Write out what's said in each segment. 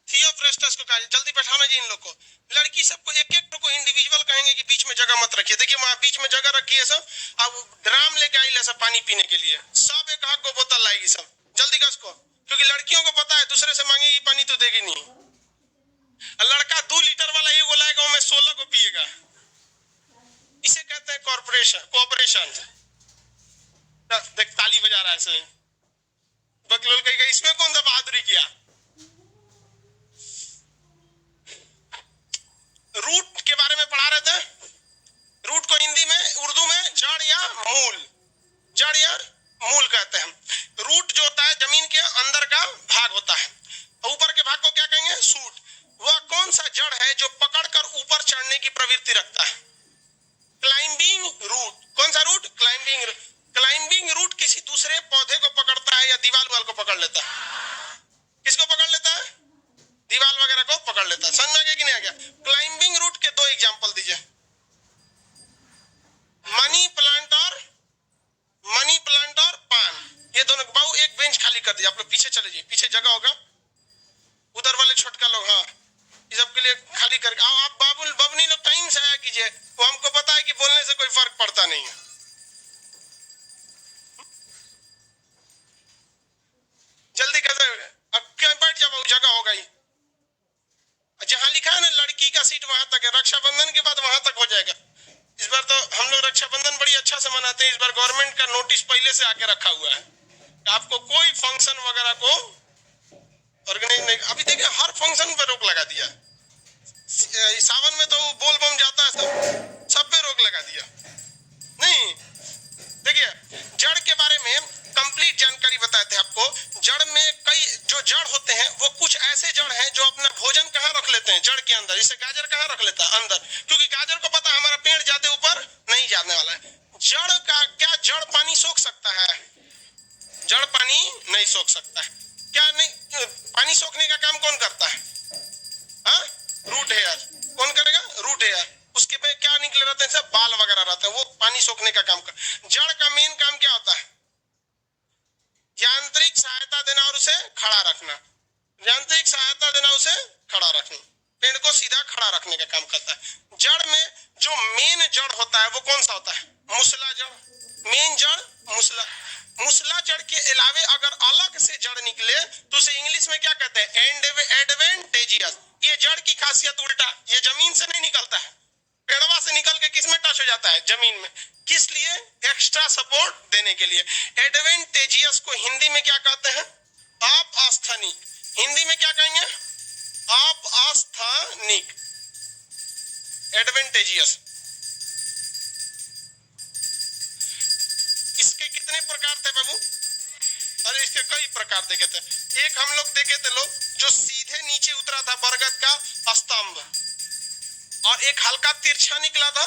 Theophrastus को कहा, जल्दी बैठाना जी इन लोग को। लड़की सबको एक एक को इंडिविजुअल कहेंगे कि बीच में जगह मत रखिए। देखिए वहां बीच में जगह रखी है सब, अब ड्राम लेके आई सब पानी पीने के लिए, सब एक हाथ को बोतल लाएगी सब, जल्दी कस को, क्योंकि लड़कियों को पता है दूसरे से मांगेगी पानी तो देगी नहीं। लड़का 2 लीटर वाला एक लाएगा, वो में 16 को पिएगा। इसे कहते हैं कॉर्पोरेशन, कोऑपरेशन। देख ताली बजा रहा है सही, बकलोल कहेगा इसमें कौन सा बहादुरी किया। रूट के बारे में पढ़ा रहे थे। रूट को हिंदी में, उर्दू में जड़ या मूल, जड़ या मूल कहते हैं। रूट जो होता है जमीन के अंदर का भाग होता है, ऊपर के भाग को क्या कहेंगे, सूट। वह कौन सा जड़ है जो पकड़कर ऊपर चढ़ने की प्रवृत्ति रखता है, क्लाइंबिंग रूट। कौन सा रूट, क्लाइंबिंग। क्लाइंबिंग रूट किसी दूसरे पौधे को पकड़ता है या दीवार वाल को पकड़ लेता है। किसको पकड़ लेता है, दीवार वगैरह को पकड़ लेता है। समझ में आ गया कि नहीं आ गया। क्लाइंबिंग रूट के 2 एग्जांपल दीजिए, मनी प्लांट और पान। ये दोनों। बाबू एक बेंच खाली कर दीजिए, आप लोग पीछे चले जाइए, पीछे जगह होगा, उधर वाले छोटका लोग, हाँ इस सबके लिए खाली करके आओ। आप बबनी लोग टाइम से आया कीजिए, वो हमको पता है कि बोलने से कोई फर्क पड़ता नहीं है। जल्दी कैसे, अब क्या बैठ जाओ, जगह होगा ही। जहां लिखा है ना लड़की का सीट वहां तक है, रक्षाबंधन के बाद वहां तक हो जाएगा। इस बार तो हम लोग रक्षाबंधन बड़ी अच्छा से मनाते हैं। इस बार गवर्नमेंट का नोटिस पहले से आके रखा हुआ है, आपको कोई फंक्शन वगैरह को ऑर्गेनाइज नहीं। अभी देखिए हर फंक्शन पे रोक लगा दिया। सावन में तो बोल बम जाता है, सब पे रोक लगा दिया। नहीं देखिए जड़ के बारे में कंप्लीट जानकारी बताए थे आपको। जड़ में कई जो जड़ होते हैं वो कुछ ऐसे जड़ हैं जो अपना भोजन कहाँ रख लेते हैं, जड़ के अंदर। जैसे गाजर कहाँ रख लेता है, अंदर, क्योंकि गाजर को पता है हमारा पेड़ ज्यादा ऊपर नहीं जाने वाला है। जड़ का क्या, जड़ पानी सोख सकता है, जड़ पानी नहीं सोख सकता है। क्या नहीं, पानी सोखने का काम कौन करता है, हाँ रूट हेयर। कौन करेगा, रूट हेयर। उसके पे क्या निकले रहते हैं, सब बाल वगैरह रहते हैं, वो पानी सोखने का काम कर। जड़ का मेन काम क्या होता है, यांत्रिक सहायता देना और उसे खड़ा रखना। यांत्रिक सहायता देना, उसे खड़ा रखना, पेड़ को सीधा खड़ा रखने का काम करता है। जड़ में जो मेन जड़ होता है वो कौन सा होता है, मुसला जड़। मेन जड़ मुसला। मुसला जड़ के अलावे अगर अलग से जड़ निकले तो उसे इंग्लिश में क्या कहते हैं, एडवेंटेजियस। ये जड़ की खासियत उल्टा, ये जमीन से नहीं निकलता है, पेड़वा से निकल के किस में टच हो जाता है, जमीन में। किस लिए, एक्स्ट्रा सपोर्ट देने के लिए। एडवेंटेजियस को हिंदी में क्या कहते हैं, अपास्थानिक। हिंदी में क्या कहेंगे, अपास्थानिक, एडवेंटेजियस। इसके कितने प्रकार थे बाबू, अरे इसके कई प्रकार देखे थे। एक हम लोग देखे थे लोग जो सीधे नीचे उतरा था, बरगद का स्तंभ, और एक हल्का तिरछा निकला था,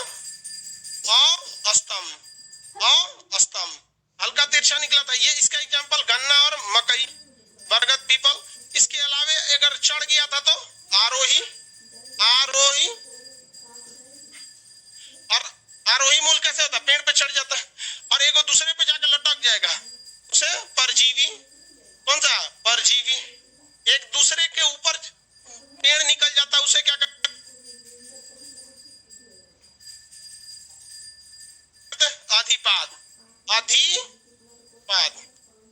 अस्तंभ, हल्का तिरछा निकला था। ये इसका एग्जांपल गन्ना और मकई, बरगद, पीपल। इसके अलावे अगर चढ़ गया था तो आरोही, और आरोही मूल कैसे होता है, पेड़ पे चढ़ जाता है, और एक दूसरे पे जाकर लटक जाएगा, उसे परजीवी। कौन सा, परजीवी। एक दूसरे के ऊपर पेड़ निकल जाता है, उसे क्या कहते हैं, अधिपाद,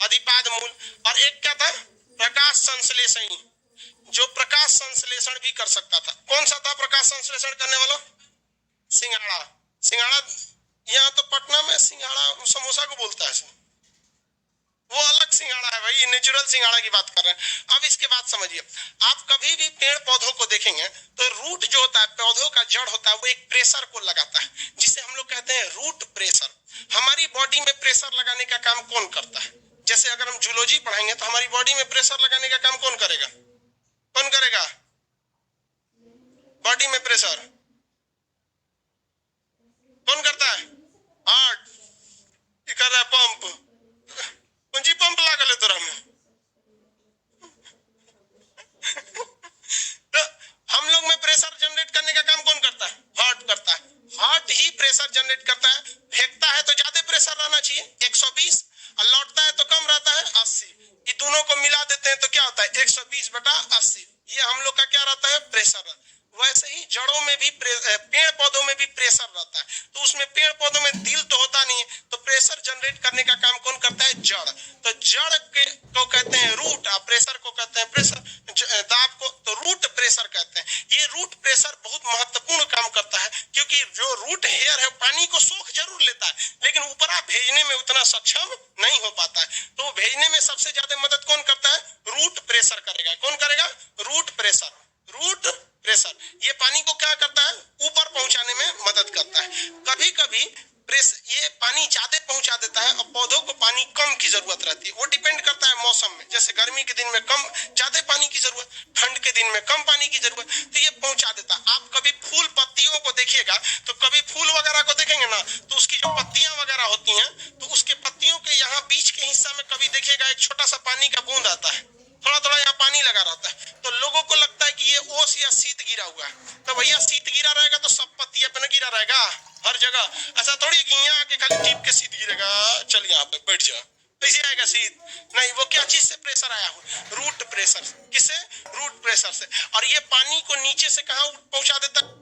अधिपाद मूल। और एक क्या था, प्रकाश संश्लेषणी, जो प्रकाश संश्लेषण भी कर सकता था। कौन सा था प्रकाश संश्लेषण करने वाला, सिंघाड़ा। यहाँ तो पटना में सिंघाड़ा समोसा को बोलता है, वो अलग सिंघाड़ा है भाई, नेचुरल सिंघाड़ा की बात कर रहे हैं। अब इसके बाद समझिए, आप कभी भी पेड़ पौधों को देखेंगे तो रूट जो होता है, पौधों का जड़ होता है, वो एक प्रेशर को लगाता है, जिसे हम लोग कहते हैं रूट प्रेशर। हमारी बॉडी में प्रेशर लगाने का काम कौन करता है, जैसे अगर हम जूलॉजी पढ़ाएंगे तो हमारी बॉडी में प्रेशर लगाने का काम कौन करेगा, बॉडी में प्रेशर कौन करता है, हार्ट कर रहा है, पंप, पंजी पंप लागल है तोरा में। तो हम लोग में प्रेशर जनरेट करने का काम कौन करता है, हार्ट करता है। हार्ट ही प्रेशर जनरेट करता है। फेंकता है तो ज्यादा प्रेशर रहना चाहिए 120, और लौटता है तो कम रहता है 80। ये दोनों को मिला देते हैं तो क्या होता है 120/80। एब्रेसिव, ये हम लोग का क्या रहता है, प्रेशर। वैसे ही जड़ों में भी पेड़ पौधों में भी प्रेशर रहता है। तो उसमें पेड़ पौधों में दिल तो होता नहीं है, तो प्रेशर जनरेट करने का काम कौन करता है, जड़। तो जड़ को कहते हैं रूट, और प्रेशर को कहते हैं प्रेशर, दाब को तो रूट प्रेशर कहते हैं। ये रूट प्रेशर बहुत महत्वपूर्ण काम करता है, क्योंकि जो रूट हेयर है पानी को सोख जरूर लेता है, लेकिन ऊपर आप भेजने में उतना सक्षम नहीं हो पाता है। तो भेजने में सबसे ज्यादा मदद कौन करता है, रूट प्रेशर करेगा। कौन करेगा, रूट प्रेशर। रूट प्रेशर ये पानी को क्या करता है, ऊपर पहुंचाने में मदद करता है। कभी कभी ये पानी ज्यादा पहुंचा देता है और पौधों को पानी कम की जरूरत रहती है। वो डिपेंड करता है मौसम में, जैसे गर्मी के दिन में कम ज्यादा पानी की जरूरत, ठंड के दिन में कम पानी की जरूरत, तो ये पहुंचा देता है। आप कभी फूल पत्तियों को देखिएगा, तो कभी फूल वगैरह को देखेंगे ना, तो उसकी जो पत्तियां वगैरह होती हैं, तो उसके पत्तियों के यहाँ बीच के हिस्सा में कभी देखिएगा एक छोटा सा पानी का बूंद आता है, थोड़ा थोड़ा यहाँ पानी लगा रहता है। तो लोगों को लगता है कि ये ओस या शीत गिरा हुआ है, तो भैया शीत गिरा रहेगा तो सब पत्तियां पे न गिरा रहेगा हर जगह। ऐसा थोड़ी कि यहाँ आके खाली टिप के शीत गिरेगा, चल यहाँ पे बैठ जा, कैसे आएगा शीत, नहीं। वो क्या चीज से प्रेशर आया हो, रूट प्रेशर। किससे, रूट प्रेशर से। और ये पानी को नीचे से कहाँ पहुंचा देता है,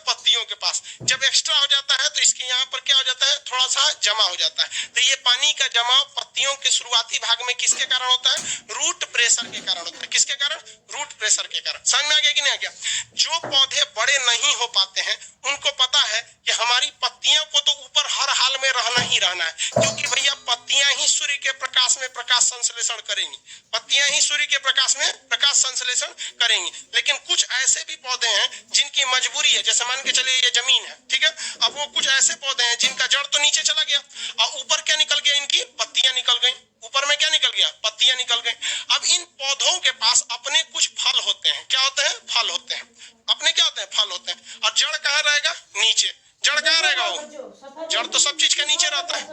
पत्तियों के पास। जब एक्स्ट्रा हो जाता है तो इसके यहाँ पर क्या हो जाता है, थोड़ा सा जमा हो जाता है। तो ये पानी का जमाव पत्तियों के शुरुआती भाग में किसके कारण होता है, रूट प्रेशर के कारण होता है। किसके कारण, रूट प्रेशर के कारण। समझ में आ गया कि नहीं आ गया। जो पौधे बड़े नहीं हो पाते हैं उनको पता है कि हमारी पत्तियों को तो ऊपर हर हाल में रहना ही रहना है, क्योंकि भैया पत्तियां ही सूर्य के प्रकाश में प्रकाश संश्लेषण करेंगी। पत्तियां ही सूर्य के प्रकाश में प्रकाश संश्लेषण करेंगी। लेकिन कुछ ऐसे भी पौधे हैं जिनकी मजबूरी है, जैसे मान के चलिए ये जमीन है, ठीक है। अब वो कुछ ऐसे पौधे हैं जिनका जड़ तो नीचे चला गया और ऊपर क्या निकल गया, इनकी पत्तियां निकल गई। ऊपर में क्या निकल गया, पत्तियां निकल गई। अब इन पौधों के पास अपने कुछ फल होते हैं। क्या होते हैं, फल होते हैं। अपने क्या होते हैं, फल होते हैं। और जड़ कहाँ रहेगा, नीचे। जड़ कहाँ रहेगा, वो जड़ तो सब चीज के नीचे रहता है,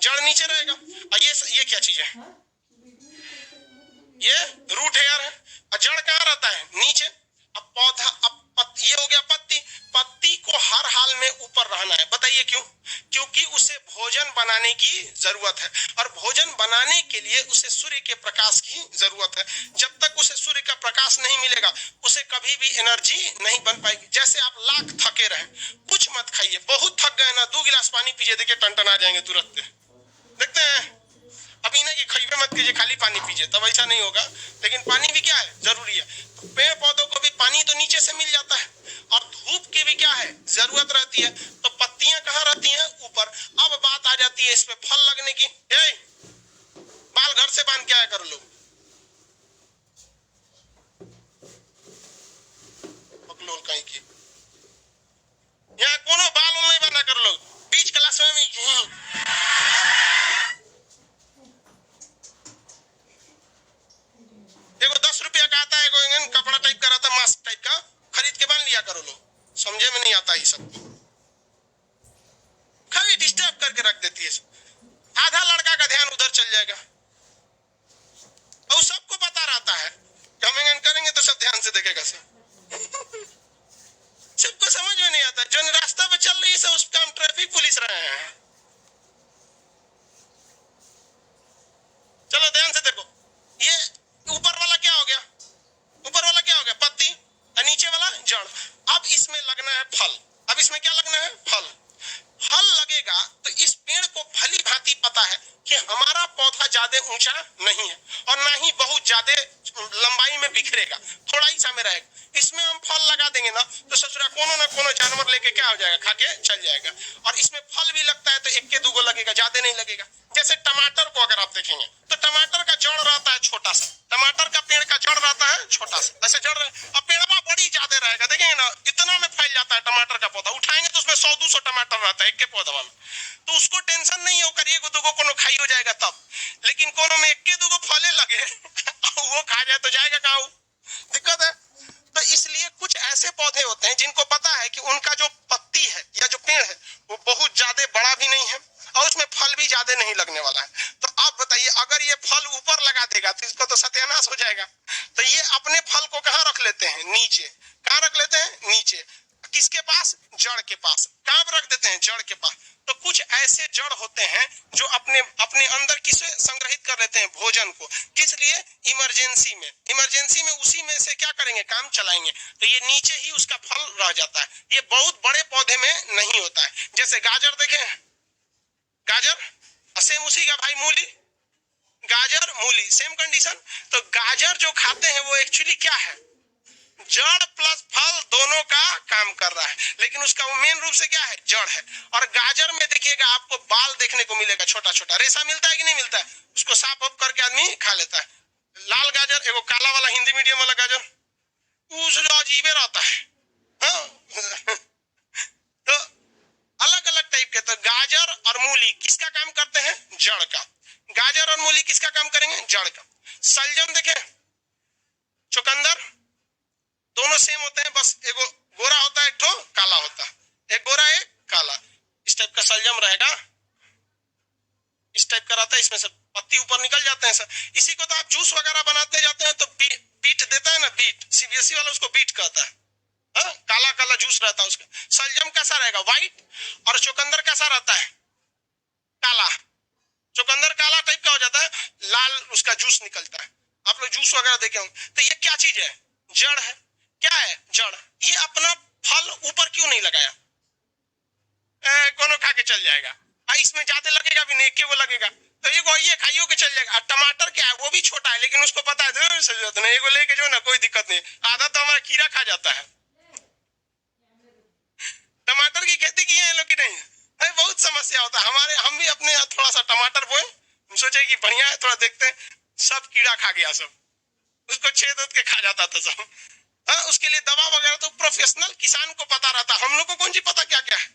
जड़ नीचे रहेगा। और ये क्या चीज है, ये रूट हेयर है। और जड़ कहाँ रहता है, नीचे। अब पौधा, अब ये हो गया पत्ती। पत्ती को हर हाल में ऊपर रहना है, बताइए क्यों, क्योंकि उसे भोजन बनाने की जरूरत है। और भोजन बनाने के लिए उसे सूर्य के प्रकाश की जरूरत है। जब तक उसे सूर्य का प्रकाश नहीं मिलेगा उसे कभी भी एनर्जी नहीं बन पाएगी। जैसे आप लाख थके रहे, कुछ मत खाइए, बहुत थक गए ना, 2 गिलास पानी पीजिए, देखिए टन आ जाएंगे तुरंत। देखते हैं अभी ना कि खइबे मत कीजिए, खाली पानी पीजिए, तब ऐसा नहीं होगा। लेकिन पानी भी क्या है, जरूरी है। तो पेड़ पौधों को भी पानी तो नीचे से मिल जाता है, और धूप की भी क्या है, जरूरत रहती है। तो पत्तियां कहाँ रहती हैं, ऊपर। अब बात आ जाती है इस पे फल लगने की। बाल घर से बांध के आया करो लोग, बकलोल कहीं की। यहाँ कोनो बाल नहीं बना कर लोग, बीच क्लास में देखो 10 रुपया का आता है, कोई कपड़ा टाइप का रहता है, मास्क टाइप का, खरीद के बांध लिया करो लोग। समझे में नहीं आता ये सब, खाली डिस्टर्ब करके रख देती है। आधा लड़का का ध्यान उधर चल जाएगा, और सबको पता रहता है कि हम करेंगे तो सब ध्यान से देखेगा सब। सबको समझ में नहीं आता, जो रास्ता पे चल रही है सब उसका हम ट्रैफिक पुलिस रहे हैं। चलो ध्यान से देखो, ये ऊपर वाला क्या हो गया, ऊपर वाला क्या हो गया, पत्ती, और नीचे वाला जड़। अब इसमें लगना है फल। अब इसमें क्या लगना है, फल। फल लगेगा तो इस पेड़ को भली भांति पता है कि हमारा पौधा ज्यादा ऊंचा नहीं है और ना ही बहुत ज्यादा लंबाई में बिखरेगा, थोड़ा ही सा में रहेगा। इसमें हम फल लगा देंगे ना तो ससुरा कोनो ना कोनो जानवर लेके क्या हो जाएगा, खा के चल जाएगा। और इसमें फल भी लगता है तो 1-2 लगेगा, ज्यादा नहीं लगेगा। जैसे टमाटर को अगर आप देखेंगे तो टमाटर का जड़ रहता है छोटा सा, टमाटर का पेड़ का जड़ रहता है छोटा सा, ऐसे जड़ रहे। अब पेड़वा बड़ी ज्यादा रहेगा, देखेंगे ना इतना में फैल जाता है टमाटर का पौधा। उठाएंगे तो उसमें 100-200 टमाटर रहता है एक के पौधा में, तो उसको टेंशन नहीं हो, करिए 1-2 कोनो खाई हो जाएगा तब। लेकिन कोनो में 1-2 फले लगे वो खा जाए तो जाएगा कहाँ, दिक्कत है। तो इसलिए कुछ ऐसे पौधे होते हैं जिनको पता है कि उनका जो पत्ती है या जो पेड़ है वो बहुत ज्यादा बड़ा भी नहीं है और उसमें फल भी ज्यादा नहीं लगने वाला है। तो आप बताइए, अगर ये फल ऊपर लगा देगा तो इसको तो सत्यानाश हो जाएगा। तो ये अपने फल को कहाँ रख लेते हैं, नीचे। कहाँ रख लेते हैं, नीचे। किसके पास, जड़ के पास। कहाँ पर रख देते हैं, जड़ के पास। तो कुछ ऐसे जड़ होते हैं जो अपने अपने अंदर किसे संग्रहित कर लेते हैं, भोजन को। किस लिए? इमरजेंसी में उसी में से क्या करेंगे, काम चलाएंगे। तो ये नीचे ही उसका फल रह जाता है। ये बहुत बड़े पौधे में नहीं होता है। जैसे गाजर देखें, गाजर सेम उसी का भाई मूली, गाजर मूली सेम कंडीशन। तो गाजर जो खाते हैं वो एक्चुअली क्या है, जड़ प्लस फल दोनों का काम कर रहा है, लेकिन उसका वो मेन रूप से क्या है, जड़ है। और गाजर में देखिएगा आपको बाल देखने को मिलेगा, छोटा छोटा रेशा मिलता है कि नहीं मिलता है, उसको साफ ऑफ करके आदमी खा लेता है। लाल गाजर, एगो काला वाला हिंदी मीडियम वाला गाजर, जो अजीबे रहता है। हाँ? तो अलग अलग टाइप के। तो गाजर और मूली किसका काम करते हैं, जड़ का। गाजर और मूली किसका काम करेंगे, जड़ का। सलजम देखें, चुकंदर, दोनों सेम होते हैं, बस एगो गोरा होता है, एक तो काला होता है, एक गोरा एक काला। इस टाइप का सलजम रहेगा, इस टाइप का रहता है, इसमें से पत्ती ऊपर निकल जाते हैं सर। इसी को तो आप जूस वगैरह बनाते जाते हैं तो बीट देता है ना, बीट, सीबीएसई वाला उसको बीट कहता है। हाँ? काला काला जूस रहता है उसका। सलजम कैसा रहेगा, व्हाइट, और चुकंदर कैसा रहता है, काला। चुकंदर काला टाइप का हो जाता है, लाल उसका जूस निकलता है। आप लोग जूस वगैरह देखे होंगे। तो ये क्या चीज है, जड़ है। क्या है, जड़। ये अपना फल ऊपर क्यों नहीं लगाया, कोनो खा के चल जाएगा। इसमें ज्यादा लगेगा भी नहीं, वो लगेगा तो ये खाइयो के चल जाएगा। टमाटर क्या है, वो भी छोटा है, लेकिन उसको पता है जरूरत नहीं, एगो लेके जो ना कोई दिक्कत नहीं। आधा तो हमारा कीड़ा खा जाता है। टमाटर की खेती की है लोग कि नहीं, बहुत समस्या होता है हमारे। हम भी अपने थोड़ा सा टमाटर बोए, हम सोचे कि बढ़िया है, थोड़ा देखते हैं, सब कीड़ा खा गया, सब उसको छेद के खा जाता था सब। हाँ, उसके लिए दवा वगैरह तो प्रोफेशनल किसान को पता रहता, हम लोग को कौन सी पता क्या क्या है।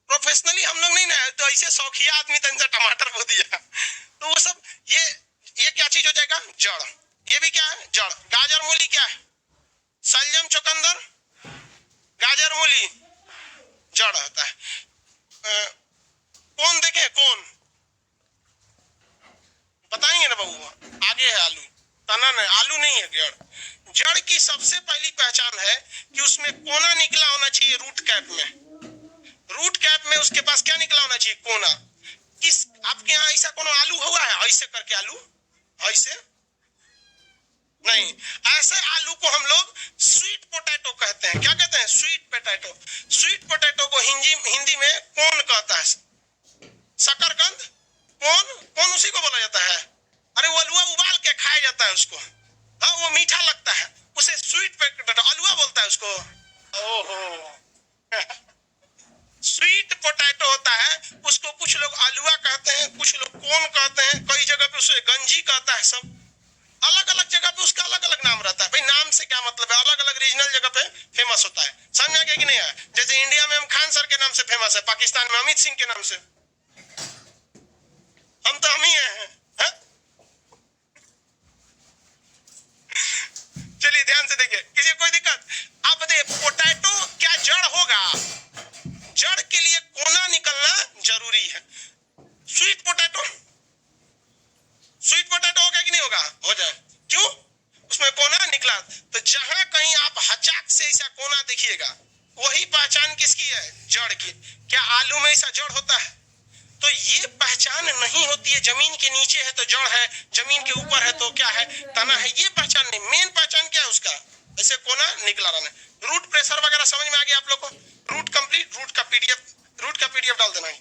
प्रोफेशनली हम लोग नहीं ना, तो ऐसे शौकिया आदमी तो टमाटर बो दिया, तो वो सब ये क्या चीज हो जाएगा, जड़। ये भी क्या है, जड़। गाजर मूली क्या है, सलजम चुकंदर, गाजर मूली जड़ होता है। कौन देखे, कौन बताएंगे ना बाबू, आगे है आलू, तना नहीं, आलू नहीं है, जड़। जड़ की सबसे पहली पहचान है कि उसमें कोना निकला होना चाहिए, रूट कैप में। रूट कैप में उसके पास क्या निकला होना चाहिए, कोना। किस आपके यहाँ ऐसा कोनो आलू हुआ है, ऐसे करके आलू, ऐसे नहीं, ऐसे आलू को हम लोग स्वीट पोटैटो कहते हैं। क्या कहते हैं, स्वीट पोटैटो। स्वीट पोटैटो को हिंदी में कौन कहता है, शकरकंद, कौन उसी को बोला जाता है। अरे वो अलुआ उबाल के खाया जाता है उसको, हाँ वो मीठा लगता है, उसे स्वीट पोटैटो अलुआ बोलता है उसको। ओहो स्वीट पोटैटो होता है, उसको कुछ लोग अलुआ कहते हैं, कुछ लोग कौन कहते हैं, कई जगह पे उसे गंजी कहता है। सब अलग अलग जगह पे उसका अलग अलग नाम रहता है। भाई नाम से क्या मतलब है, अलग अलग रीजनल जगह पे फेमस होता है। समझ में आ गया कि नहीं आया। जैसे इंडिया में हम खान सर के नाम से फेमस है, पाकिस्तान में अमित सिंह के नाम से। हम तो हम ही हैं, है? चलिए ध्यान से देखिए, किसी कोई दिक्कत। अब दे पोटैटो क्या जड़ होगा, जड़ के लिए कोना निकलना जरूरी है। स्वीट पोटैटो होगा कि नहीं होगा, हो जाए, क्यों, उसमें कोना निकला। तो जहां कहीं आप हचाक से ऐसा कोना देखिएगा, वही पहचान किसकी है, जड़ की। क्या आलू में ऐसा जड़ होता है, तो ये पहचान नहीं होती है। जमीन के नीचे है तो जड़ है, जमीन के ऊपर है तो क्या है, तना है, ये पहचान नहीं। मेन पहचान क्या है उसका, ऐसे कोना निकला रहना। रूट प्रेशर वगैरह समझ में आ गया आप लोग को। रूट कंप्लीट, रूट का पीडीएफ डाल देना है,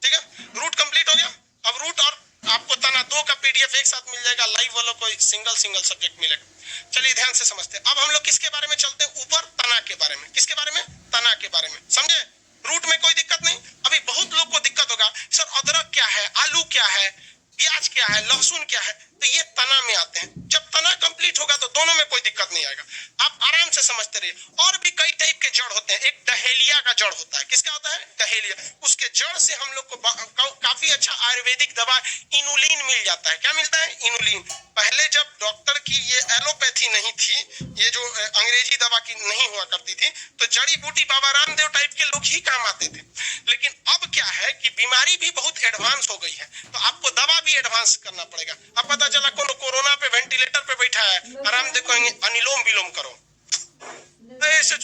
ठीक है। रूट कंप्लीट हो गया। अब रूट और आपको तना दो का पीडीएफ एक साथ मिल जाएगा, लाइव वालों को सिंगल सब्जेक्ट मिलेगा। चलिए ध्यान से समझते हैं। अब हम लोग किसके बारे में चलते हैं, ऊपर तना के बारे में। किसके बारे में, तना के बारे में, समझे। रूट में कोई दिक्कत नहीं। अभी बहुत लोग को दिक्कत होगा, सर अदरक क्या है, आलू क्या है, प्याज क्या है, लहसुन क्या है, तो ये तना में आते हैं। जब तना कंप्लीट होगा तो दोनों में कोई दिक्कत नहीं आएगा, आप आराम से समझते रहिए। और भी कई टाइप के जड़ होते हैं। एक डहेलिया का जड़ होता है, किसका होता है, डहेलिया। उसके जड़ से हम लोग को काफी अच्छा आयुर्वेदिक दवा इनुलिन मिल जाता है। क्या मिलता है, इनुलिन। पहले जब डॉक्टर की ये एलोपैथी नहीं थी, ये जो अंग्रेजी दवा की नहीं हुआ करती थी, तो जड़ी बूटी बाबा रामदेव टाइप के लोग ही काम आते थे। लेकिन अब क्या है कि बीमारी भी बहुत एडवांस हो गई है, तो आपको दवा भी एडवांस करना पड़ेगा। अब पता चला कोरोना पे वेंटिलेटर पे बैठा है, आराम देखो अनुलोम विलोम करो, ऐसे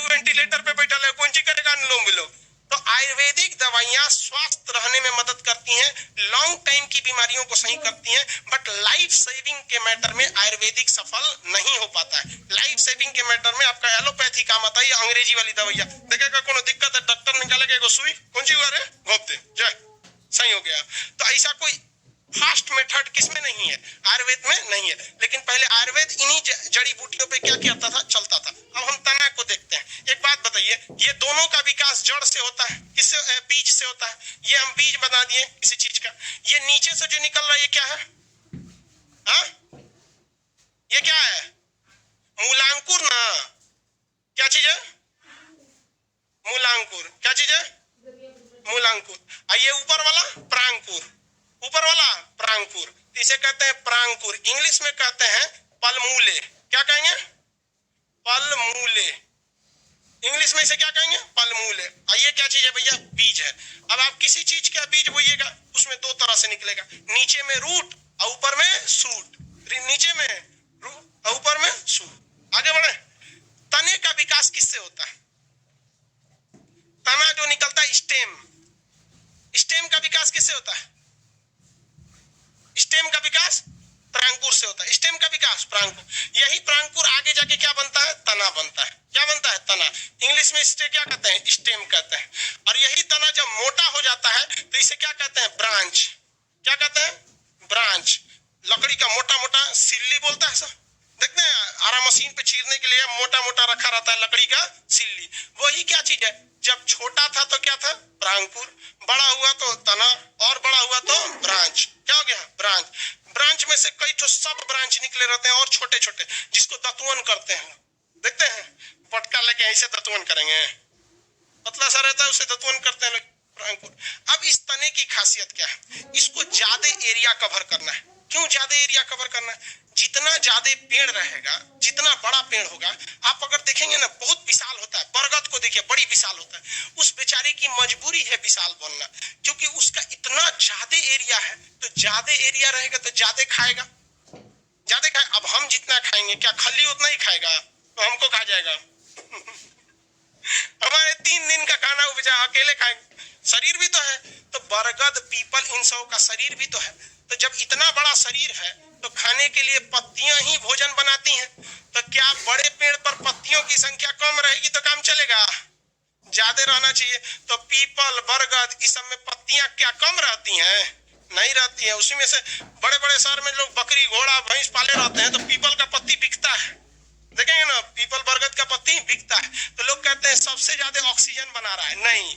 वेंटिलेटर पे बैठा है, कौन सी करेगा अनुलोम विलोम। तो आयुर्वेदिक दवाइयां स्वस्थ रहने में मदद करती हैं, लॉन्ग टाइम की बीमारियों को सही करती हैं, बट लाइफ सेविंग के मैटर में आयुर्वेदिक सफल नहीं हो पाता है। लाइफ सेविंग के मैटर में आपका एलोपैथी काम आता है, ये अंग्रेजी वाली दवाइयां देखेगा, कोनो दिक्कत है डॉक्टर निकालेगा एगो सुई, कौन सी हुआ रे, घोप दे जय, सही हो गया। तो ऐसा कोई फास्ट मेथड किसमें नहीं है, आयुर्वेद में नहीं है। लेकिन पहले आयुर्वेद इन्हीं जड़ी बूटियों पे क्या करता था, चलता था। अब हम तना को देखते हैं। एक बात बताइए, ये दोनों का विकास जड़ से होता है, किससे, बीज से होता है। ये हम बीज बना दिए किसी चीज का, ये नीचे से जो निकल रहा है ये क्या है, हाँ ये क्या है, मूलांकुर ना, क्या चीज है, मूलांकुर, क्या चीज है, मूलांकुर। ये ऊपर वाला प्रांकुर, ऊपर वाला प्रांकुर, इसे कहते हैं प्रांकुर, इंग्लिश में कहते हैं पलमूले। क्या कहेंगे, पलमूले, इंग्लिश में इसे क्या कहेंगे, पलमूले। ये क्या चीज है भैया, बीज है। अब आप किसी चीज का बीज बोइएगा, उसमें दो तरह से निकलेगा, नीचे में रूट और ऊपर में शूट, नीचे में रूट और ऊपर में शूट। आगे बढ़े, तने का विकास किससे होता है, तना जो निकलता है स्टेम, स्टेम का विकास किससे होता है, स्टेम का विकास प्रांकुर से होता है, स्टेम का विकास प्रांकुर। यही प्रांकुर आगे जाके क्या बनता है, तना बनता है। क्या बनता है, तना। इंग्लिश में इसे क्या कहते हैं, स्टेम कहते हैं। और यही तना जब मोटा हो जाता है तो इसे क्या कहते हैं, ब्रांच। क्या कहते हैं, ब्रांच। लकड़ी का मोटा मोटा सिल्ली बोलता है सर, देखते हैं आरा मशीन पे चीरने के लिए मोटा मोटा रखा रहता है लकड़ी का सिल्ली, वही क्या चीज है। जब छोटा था तो क्या था, प्रांकुर, बड़ा हुआ तो तना, और बड़ा हुआ तो ब्रांच। क्या हो गया, ब्रांच। ब्रांच में से कई तो सब ब्रांच निकले रहते हैं और छोटे छोटे, जिसको दतवन करते हैं। देखते हैं पटका लेके ऐसे दतवन करेंगे, पतला सा रहता है उसे दतवन करते हैं प्रांकुर। अब इस तने की खासियत क्या है, इसको ज्यादा एरिया कवर करना है। क्यों ज्यादा एरिया कवर करना है, जितना ज्यादा पेड़ रहेगा, जितना बड़ा पेड़ होगा, आप अगर देखेंगे ना बहुत विशाल होता है। बरगद को देखिए, बड़ी विशाल होता है। उस बेचारे की मजबूरी है विशाल बनना, क्योंकि उसका इतना ज्यादा एरिया है। तो ज्यादा एरिया रहेगा तो ज्यादा खाएगा, ज्यादा खाए। अब हम जितना खाएंगे, क्या खली उतना ही खाएगा, तो हमको खा जाएगा। हमारे 3 दिन का खाना उपजा अकेले खाएंगे, शरीर भी तो है। तो बरगद, पीपल, इन सब का शरीर भी तो है। तो जब इतना बड़ा शरीर है तो खाने के लिए पत्तियां ही भोजन बनाती हैं। तो क्या बड़े पेड़ पर पत्तियों की संख्या कम रहेगी तो काम चलेगा, ज्यादा रहना चाहिए। तो पीपल, बरगद, इस सब में पत्तियां क्या कम रहती हैं, नहीं रहती है। उसी में से बड़े बड़े शहर में लोग बकरी, घोड़ा, भैंस पाले रहते हैं, तो पीपल का पत्ती बिकता है, देखेंगे ना, पीपल, बरगद का पत्ती बिकता है। तो लोग कहते हैं सबसे ज्यादा ऑक्सीजन बना रहा है, नहीं,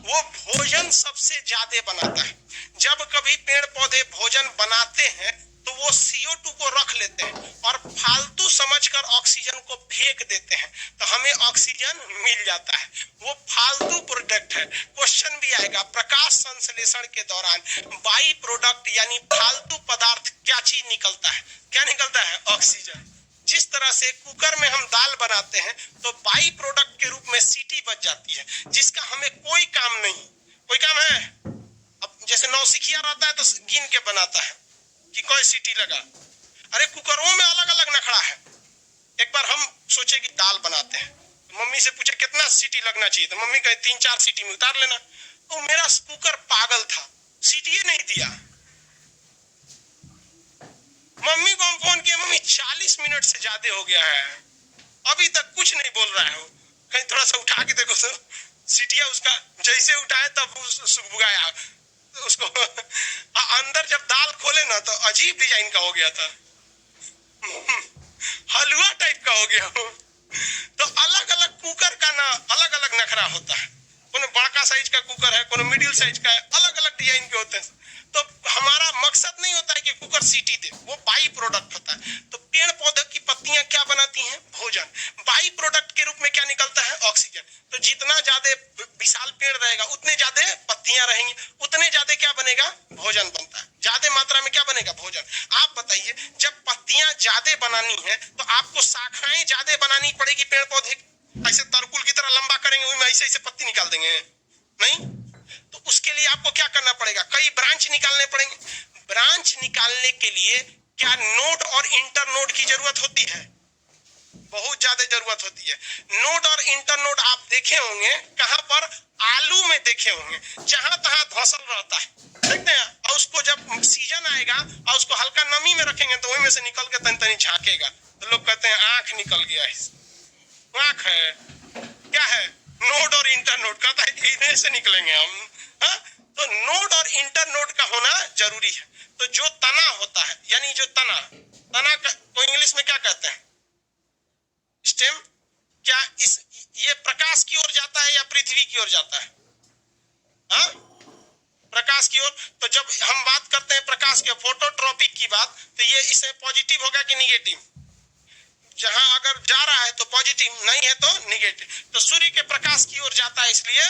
वो भोजन सबसे ज्यादा बनाता है। जब कभी पेड़ पौधे भोजन बनाते हैं तो वो CO2 को रख लेते हैं और फालतू समझकर ऑक्सीजन को फेंक देते हैं, तो हमें ऑक्सीजन मिल जाता है। वो फालतू प्रोडक्ट है। क्वेश्चन भी आएगा, प्रकाश संश्लेषण के दौरान बाई प्रोडक्ट यानी फालतू पदार्थ क्या चीज निकलता है, क्या निकलता है, ऑक्सीजन। जिस तरह से कुकर में हम दाल बनाते हैं तो बाई प्रोडक्ट के रूप में सीटी बच जाती है, जिसका हमें कोई काम नहीं, कोई काम है। अब जैसे नौसिखिया रहता है तो गिन के बनाता है कि कोई सीटी लगा। अरे कुकरों में अलग अलग नखड़ा है। एक बार हम सोचे कि दाल बनाते हैं, तो मम्मी से पूछे कितना सीटी लगना चाहिए, तो मम्मी कहे 3-4 सीटी में उतार लेना। तो मेरा कुकर पागल था, सीटी ही नहीं दिया। मम्मी को हम फोन किया, मम्मी 40 मिनट से ज्यादा हो गया है, अभी तक कुछ नहीं बोल रहा है। कहीं थोड़ा सा उठा के देखो तो सीटिया उसका जैसे उठाए तब सुबुगाया उसको। अंदर जब दाल खोले ना तो अजीब डिजाइन का हो गया था, हलवा टाइप का हो गया। तो अलग अलग कुकर का ना अलग अलग नखरा होता है। कोनो बड़का साइज का कुकर है, कोनो मिडिल साइज का है, अलग अलग डिजाइन के होते हैं। तो हमारा मकसद नहीं होता है कि कुकर सीटी दे, वो बाई प्रोडक्ट होता है। तो पेड़ पौधे की पत्तियां क्या बनाती हैं, भोजन। बाई प्रोडक्ट के रूप में क्या निकलता है, ऑक्सीजन। तो जितना ज्यादा विशाल पेड़ रहेगा उतने ज्यादा पत्तियां रहेंगी, उतने ज्यादा क्या बनेगा, भोजन बनता है। ज्यादा मात्रा में क्या बनेगा, भोजन। आप बताइए, जब पत्तियां ज्यादा बनानी है तो आपको शाखाएं ज्यादा बनानी पड़ेगी पेड़ पौधे। ऐसे तरकुल की तरह लंबा करेंगे, उसमें ऐसे ऐसे पत्ती निकाल देंगे, नहीं। तो उसके लिए आपको क्या करना पड़ेगा, कई ब्रांच निकालने पड़ेंगे। ब्रांच निकालने के लिए क्या नोड और इंटर नोड की जरूरत होती है, बहुत ज्यादा जरूरत होती है। नोड और इंटर नोड आप देखे होंगे कहां पर, आलू में देखे होंगे, जहां तहां धंसल रहता है, देखते हैं। और उसको जब सीजन आएगा और उसको हल्का नमी में रखेंगे तो वही में से निकल के तनी तनी झाकेगा, तो लोग कहते हैं आंख निकल गया है। आंख है क्या है? नोड और इंटर नोड, कहता है इधर से निकलेंगे हम। हा? तो नोड और इंटर नोड का होना जरूरी है। तो जो तना होता है, यानी जो तना को इंग्लिश में क्या कहते हैं? स्टेम। क्या ये प्रकाश की ओर जाता है या पृथ्वी की ओर जाता है? हाँ, प्रकाश की ओर। तो जब हम बात करते हैं प्रकाश के फोटोट्रॉपिक की बात, तो ये इसे पॉजिटिव होगा कि निगेटिव? जहां अगर जा रहा है तो पॉजिटिव, नहीं है तो निगेटिव। तो सूर्य के प्रकाश की ओर जाता है, इसलिए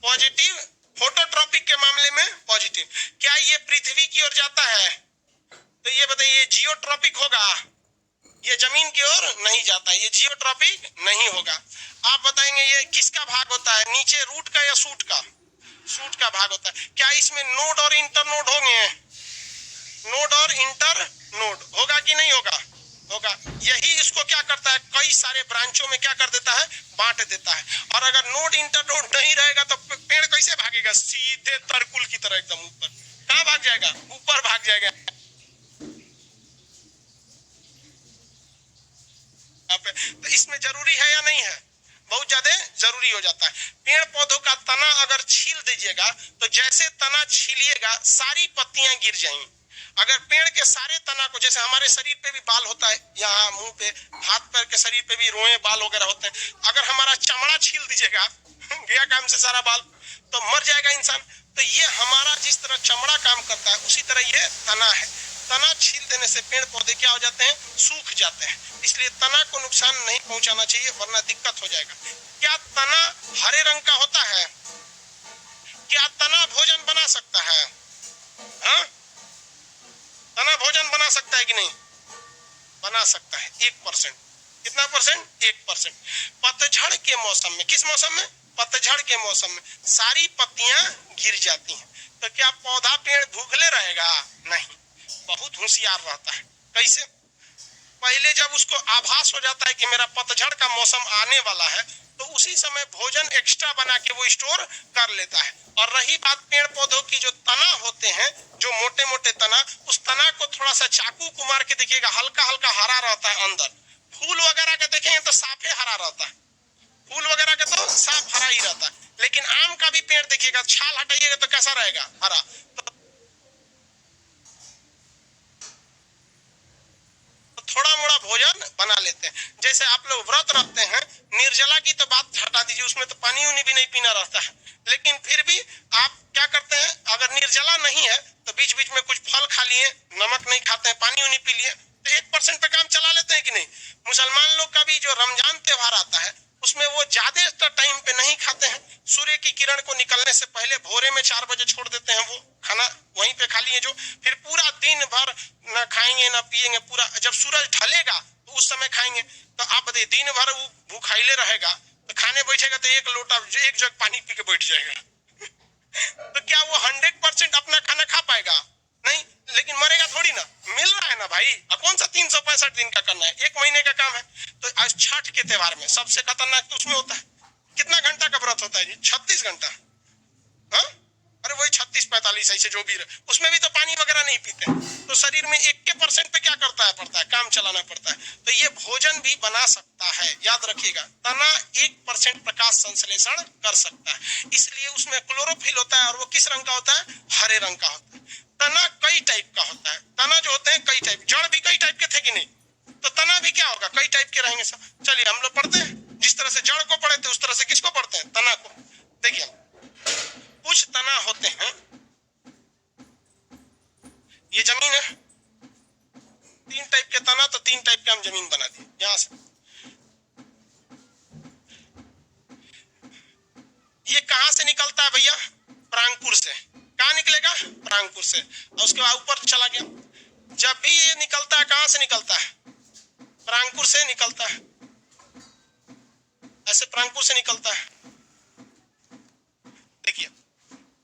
पॉजिटिव। फोटोट्रॉपिक के मामले में पॉजिटिव। क्या ये पृथ्वी की ओर जाता है? तो ये बताइए, जियोट्रॉपिक होगा? ये जमीन की ओर नहीं जाता, ये जियोट्रॉपिक नहीं होगा। आप बताएंगे ये किसका भाग होता है, नीचे रूट का या सूट का? सूट का भाग होता है। क्या इसमें नोड और इंटर नोड होंगे? नोड और इंटर नोड होगा कि नहीं होगा? होगा। यही इसको क्या करता है, कई सारे ब्रांचों में क्या कर देता है, बांट देता है। और अगर नोड इंटर नोड नहीं रहेगा तो पेड़ कैसे भागेगा? सीधे तरकुल की तरह एकदम ऊपर। कहाँ भाग जाएगा? ऊपर भाग जाएगा। तो इसमें जरूरी है या नहीं है? बहुत ज्यादा जरूरी हो जाता है। पेड़ पौधों का तना अगर छील दीजिएगा तो जैसे तना छीलिएगा सारी पत्तियां गिर जाएंगी। अगर पेड़ के सारे तना को, जैसे हमारे शरीर पे भी बाल होता है, यहाँ मुंह पे, हाथ पैर के शरीर पे भी रोए बाल वगैरह होते हैं, अगर हमारा चमड़ा छील दीजिएगा गया काम से सारा बाल, तो मर जाएगा इंसान। तो ये हमारा जिस तरह चमड़ा काम करता है उसी तरह ये तना है। तना छील देने से पेड़ पौधे क्या हो जाते हैं, सूख जाते हैं। इसलिए तना को नुकसान नहीं पहुंचाना चाहिए, वरना दिक्कत हो जाएगा। क्या तना हरे रंग का होता है? क्या तना भोजन बना सकता है? हाँ, तना भोजन बना सकता है कि नहीं? बना सकता है 1%। कितना परसेंट? 1%। पतझड़ के मौसम में, किस मौसम में? पतझड़ के मौसम में सारी पत्तियां गिर जाती हैं। तो क्या पौधा पेड़ भूखले रहेगा? नहीं, बहुत होशियार रहता है। कैसे? पहले जब उसको आभास हो जाता है कि मेरा पतझड़ का मौसम आने वाला है, तो उसी समय भोजन एक्स्ट्रा बना के वो स्टोर कर लेता है। और रही बात पेड़ पौधों की, जो तना होते हैं, जो मोटे मोटे तना, उस तना को थोड़ा सा चाकू को मार के देखिएगा, हल्का हल्का हरा रहता है अंदर। फूल वगैरह का देखेंगे तो साफे हरा रहता है, फूल वगैरह का तो साफ हरा ही रहता है। लेकिन आम का भी पेड़ देखिएगा, छाल हटाइएगा तो कैसा रहेगा? हरा। थोड़ा मोड़ा भोजन बना लेते हैं। जैसे आप लोग व्रत रखते हैं, निर्जला की तो बात हटा दीजिए, उसमें तो पानी उनी भी नहीं पीना रहता है, लेकिन फिर भी आप क्या करते हैं, अगर निर्जला नहीं है तो बीच बीच में कुछ फल खा लिए, नमक नहीं खाते हैं, पानी उनी पी लिए, तो 1% पे काम चला लेते हैं कि नहीं? मुसलमान लोग का भी जो रमजान त्योहार आता है उसमें वो ज्यादा टाइम पे नहीं खाते हैं, सूर्य की किरण को निकलने से पहले भोरे में 4 बजे छोड़ देते हैं, वो खाना वहीं पे खा लिए, जो फिर पूरा दिन भर न खाएंगे न पिएंगे, पूरा जब सूरज ढलेगा तो उस समय खाएंगे। तो आप बताइए, दिन भर वो भूखाइले रहेगा, तो खाने बैठेगा तो एक लोटा, एक जग पानी पी के बैठ जाएगा तो क्या वो 100% अपना खाना खा पाएगा? नहीं, लेकिन मरेगा थोड़ी ना, मिल रहा है ना भाई। अब कौन सा 365 दिन का करना है, 1 महीने का काम है। तो आज छठ के त्योहार में सबसे खतरनाक तो उसमें होता है, कितना घंटा का व्रत होता है जी? 36 घंटा। हाँ, अरे वही 36-45 ऐसे जो भी रहे, उसमें भी तो पानी वगैरह नहीं पीते। तो शरीर में 1% पे क्या करता है, पड़ता है, काम चलाना पड़ता है। तो ये भोजन भी बना सकता है, याद रखिएगा। तना 1% प्रकाश संश्लेषण कर सकता है, इसलिए उसमें क्लोरोफिल होता है, और वो किस रंग का होता है? हरे रंग का होता है। तना कई टाइप का होता है, तना जो होते हैं कई टाइप, जड़ भी कई टाइप के थे कि नहीं? तो तना भी क्या होगा, कई टाइप के रहेंगे सब। चलिए हम लोग पढ़ते हैं, जिस तरह से जड़ को पढ़े थे उस तरह से किसको पढ़ते हैं, तना को। देखिए, कुछ तना होते हैं, ये जमीन है, 3 टाइप के तना, तो 3 टाइप के हम जमीन बना दी। यहां से ये कहां से निकलता है भैया? प्रांगपुर से। कहां निकलेगा? प्रांगपुर से। और उसके बाद ऊपर चला गया। जब भी ये निकलता है, कहां से निकलता है? प्रांगपुर से निकलता है, ऐसे प्रांगपुर से निकलता है। देखिए,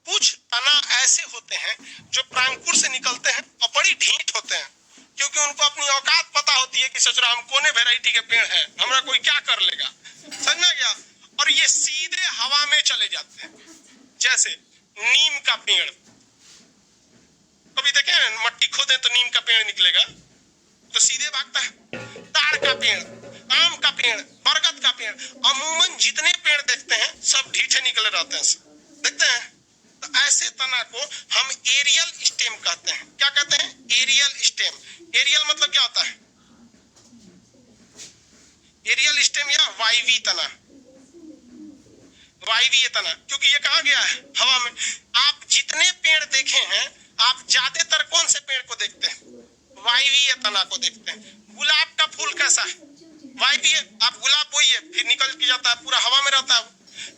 कुछ तना ऐसे होते हैं जो प्रांगपुर से निकलते हैं और बड़ी ढीठ होते हैं, क्योंकि उनको अपनी औकात पता होती है कि ससुरा हम कोने वैरायटी के पेड़ हैं, हमरा कोई क्या कर लेगा, समझना क्या? और ये सीधे हवा में चले जाते हैं। तो नीम का पेड़ निकलेगा, तो सीधे भागता है। ताड़ का पेड़, आम का पेड़, बरगद का पेड़, अमूमन जितने पेड़ देखते हैं सब ढीठे निकले रहते हैं, देखते हैं। तो ऐसे तना को हम एरियल स्टेम कहते हैं। क्या कहते हैं? Aerial stem. एरियल मतलब क्या होता है? एरियल स्टेम या वायवीय तना, वायवीय तना, क्योंकि ये कहाँ गया है? हवा में। आप जितने पेड़ देखे हैं, आप ज्यादातर कौन से पेड़ को देखते हैं? वायवीय तना को देखते हैं। गुलाब का फूल कैसा है? वायवीय। आप गुलाब बोइए, फिर निकल के जाता है, पूरा हवा में रहता है।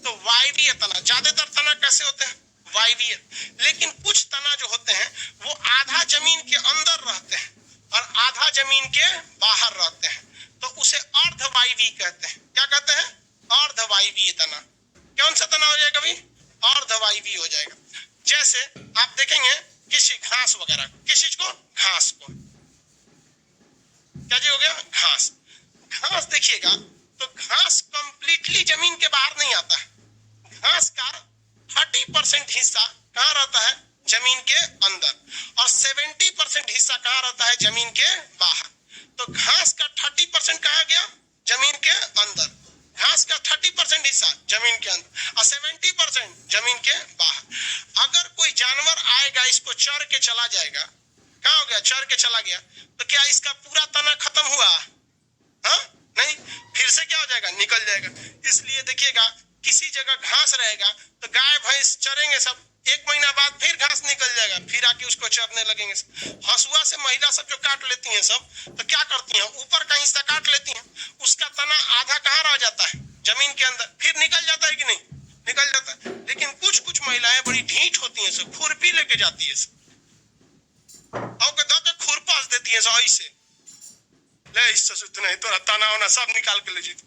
तो वायवीय तना, ज्यादातर तना कैसे होते हैं? वायवीय। लेकिन कुछ तना जो होते हैं वो आधा जमीन के अंदर रहते हैं और आधा जमीन के बाहर रहते हैं, तो उसे अर्धवायवीय कहते हैं। क्या कहते हैं? अर्धवायवीय तना। कौन सा तना हो जाएगा भाई? अर्धवायवीय हो जाएगा। जैसे आप देखेंगे किसी घास वगैरह, किस चीज को? घास को। क्या जी हो गया? घास। घास देखिएगा तो घास कंप्लीटली जमीन के बाहर नहीं आता है। घास का 30% हिस्सा कहाँ रहता है? जमीन के अंदर, और 70% हिस्सा कहाँ रहता है? जमीन के बाहर। तो घास का 30% कहाँ गया? जमीन के अंदर। घास का 30% हिस्सा जमीन के अंदर और 70% जमीन के बाहर। अगर कोई जानवर आएगा, इसको चर के चला जाएगा, कहाँ हो गया? चर के चला गया, तो क्या इसका पूरा तना खत्म हुआ? हाँ? नहीं, फिर से क्या हो जाएगा? निकल जाएगा। इसलिए देखिएगा किसी जगह घास रहेगा तो गाय भैंस चरेंगे सब, 1 महीना बाद फिर घास निकल जाएगा, फिर आके उसको चरने लगेंगे। हसुआ से महिला सब जो काट लेती हैं सब, तो क्या करती हैं? ऊपर का हिस्सा काट लेती हैं, उसका तना आधा कहाँ रह जाता है? जमीन के अंदर, फिर निकल जाता है कि नहीं? निकल जाता है। लेकिन कुछ कुछ महिलाएं बड़ी ढीठ होती हैं, सब खुरपी लेके जाती है और खुरपास देती है सब, ऐसे ले इससे नहीं तो तना होना सब निकाल के ले जीतो,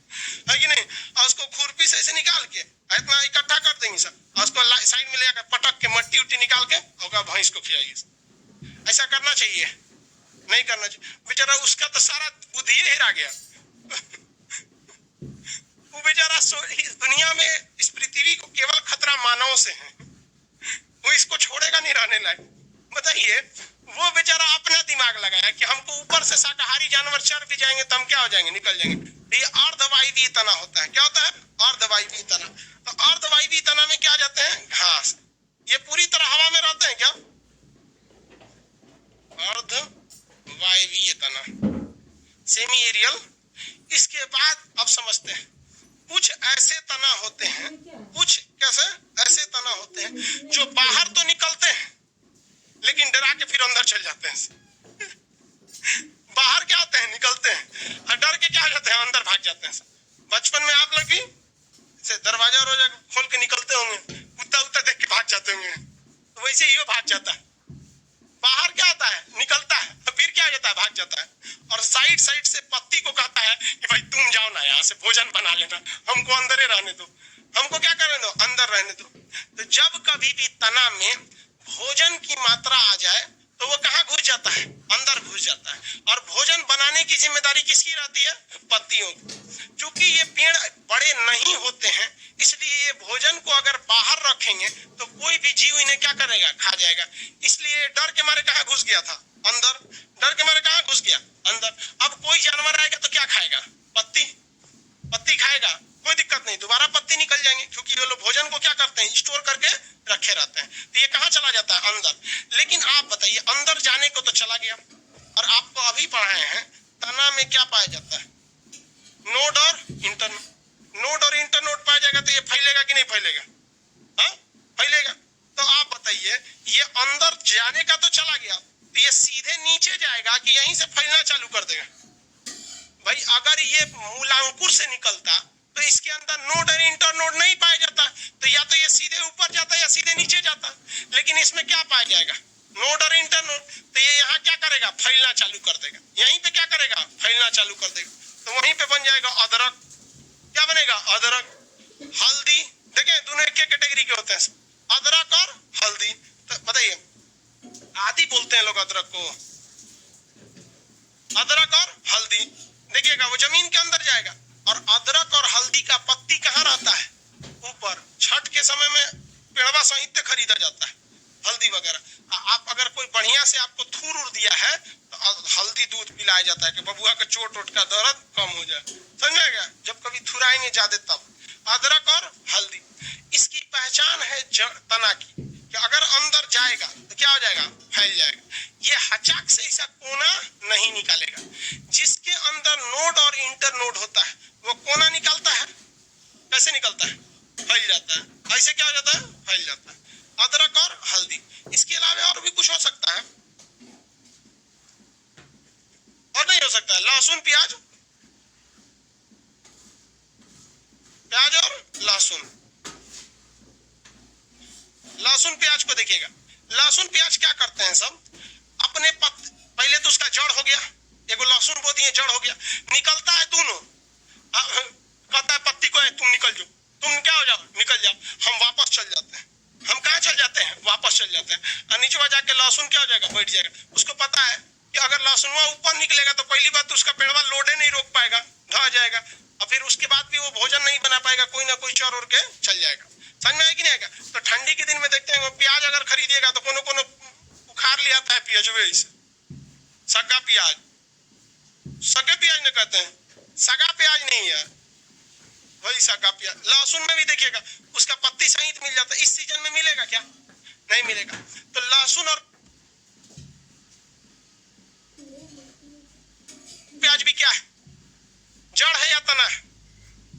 है कि नहीं? और उसको खुरपी से ऐसे निकाल के इतना इकट्ठा कर देंगे सब, और उसको साइड में ले जाकर पटक के मट्टी उट्टी निकाल के और भैंस को खिलाइए। ऐसा करना चाहिए? नहीं करना चाहिए। बेचारा उसका तो सारा बुद्धि हिरा गया। वो बेचारा इस दुनिया में, इस पृथ्वी को केवल खतरा मानव से है, वो इसको छोड़ेगा नहीं रहने लायक। बताइए, वो बेचारा अपना दिमाग लगाया कि हमको ऊपर से शाकाहारी जानवर चर भी जाएंगे तो हम क्या हो जाएंगे? निकल जाएंगे। ये अर्धवायवीय तना होता है। क्या होता है? अर्धवायवीय तना। तो अर्धवायवीय तना में क्या जाते हैं? घास। ये पूरी तरह हवा में रहते हैं क्या? अर्धवायवीय तना, सेमी एरियल। इसके बाद अब समझते हैं, कुछ ऐसे तना होते हैं, कुछ कैसे ऐसे तना होते हैं जो बाहर तो निकलते हैं लेकिन डरा के फिर अंदर चल जाते हैं। बाहर क्या होते हैं? निकलते हैं, और डर के क्या हो जाते हैं? अंदर भाग जाते हैं। बचपन में आप लोग भी से दरवाजा रोजा खोल के निकलते होंगे, कुत्ता उत्ता देख के भाग जाते होंगे, तो वैसे ही वो भाग जाता है। बाहर क्या होता है? निकलता है, तो फिर क्या हो जाता है? भाग जाता है। और साइड साइड से पत्ती को कहता है कि भाई तुम जाओ ना, यहाँ से भोजन बना लेना, हमको अंदर ही रहने दो, हमको क्या करने दो? अंदर रहने दो। तो जब कभी भी तना में भोजन की मात्रा आ जाए तो वो कहाँ घुस जाता है? अंदर घुस जाता है। और भोजन बनाने की जिम्मेदारी किसकी रहती है? पत्तियों की। क्योंकि ये पेड़ बड़े नहीं होते हैं, इसलिए ये भोजन को अगर बाहर रखेंगे तो कोई भी जीव इन्हें क्या करेगा? खा जाएगा। इसलिए डर के मारे कहाँ घुस गया था? अंदर। डर के मारे कहाँ घुस गया? अंदर। अब कोई जानवर आएगा तो क्या खाएगा? पत्ती। पत्ती खाएगा, कोई दिक्कत नहीं, दोबारा पत्ती निकल जाएंगे, क्योंकि ये लोग भोजन को क्या करते हैं? स्टोर करके रखे रहते हैं। तो ये कहाँ चला जाता है? अंदर। लेकिन आप बताइए, अंदर जाने को तो चला गया, और आपको अभी पढ़ाए हैं तना में क्या पाया जाता है? नोड और इंटरनोड। नोड और इंटरनोड पाया जाएगा तो ये फैलेगा कि नहीं फैलेगा? हाँ, फैलेगा। तो आप बताइए, ये अंदर जाने का तो चला गया, तो ये सीधे नीचे जाएगा कि यहीं से फैलना चालू कर देगा? भाई अगर ये मूलांकुर से निकलता तो इसके अंदर नोड और इंटरनोड नहीं पाया जाता, तो या तो ये सीधे ऊपर जाता या सीधे नीचे जाता। लेकिन इसमें क्या पाया जाएगा? नोड और इंटरनोड। तो ये यहाँ क्या करेगा? फैलना चालू कर देगा। यहीं पे क्या करेगा? फैलना चालू कर देगा। तो वहीं पे बन जाएगा अदरक। क्या बनेगा? अदरक। हल्दी। देखें, दोनों एक कैटेगरी के होते हैं, अदरक और हल्दी। तो बताइए, आदि बोलते हैं लोग अदरक को, अदरक और हल्दी। देखिएगा वो जमीन के अंदर जाएगा, और अदरक और हल्दी का पत्ती कहाँ रहता है? ऊपर। छठ के समय में पेड़वा साहित्य खरीदा जाता है, हल्दी वगैरह। आप अगर कोई बढ़िया से आपको थूर उड़ दिया है तो हल्दी दूध पिलाया जाता है कि बबुआ का चोट वोट का दर्द कम हो जाए, समझ में गया? जब कभी थुराएंगे ज्यादा तब। अदरक और हल्दी, इसकी पहचान है तना की कि अगर अंदर जाएगा तो क्या हो जाएगा, फैल जाएगा। ये हचाक से ऐसा कोना नहीं निकालेगा। जिसके अंदर नोड और इंटर नोड होता है वो कोना निकालता है, कैसे निकलता है, फैल जाता है। ऐसे क्या हो जाता है, फैल जाता है। अदरक और हल्दी, इसके अलावा और भी कुछ हो सकता है और नहीं हो सकता है? लहसुन प्याज, प्याज और लहसुन। लहसुन प्याज को देखिएगा, लहसुन प्याज क्या करते हैं सब, अपने पहले तो उसका जड़ हो गया, एगो लहसुन बो दिए, जड़ हो गया, निकलता है दोनों। कहता है पत्ती को तुम निकल जाओ, तुम क्या हो जाओ, निकल जाओ, हम वापस चल जाते हैं। हम कहाँ चल जाते हैं, वापस चल जाते हैं। और नीचे जाके लहसुन क्या हो जाएगा, बैठ जाएगा। उसको पता है कि अगर लहसुन ऊपर निकलेगा तो पहली बात तो उसका पेड़वा लोडे नहीं रोक पाएगा, ढह जाएगा, और फिर उसके बाद भी वो भोजन नहीं बना पाएगा, कोई ना कोई चोर उड़ के चल जाएगा। समझ में आएगी नहीं आएगा? तो ठंडी के दिन में देखते हैं प्याज अगर खरीदिएगा तो कोनो कोनो उखाड़ लिया था प्याज, सगा प्याज, सगे प्याज न कहते हैं, सगा प्याज नहीं है, वही सगा प्याज। लहसुन में भी देखिएगा उसका पत्ती सहित मिल जाता है। इस सीजन में मिलेगा क्या, नहीं मिलेगा। तो लहसुन और प्याज भी क्या है, जड़ है या तना है?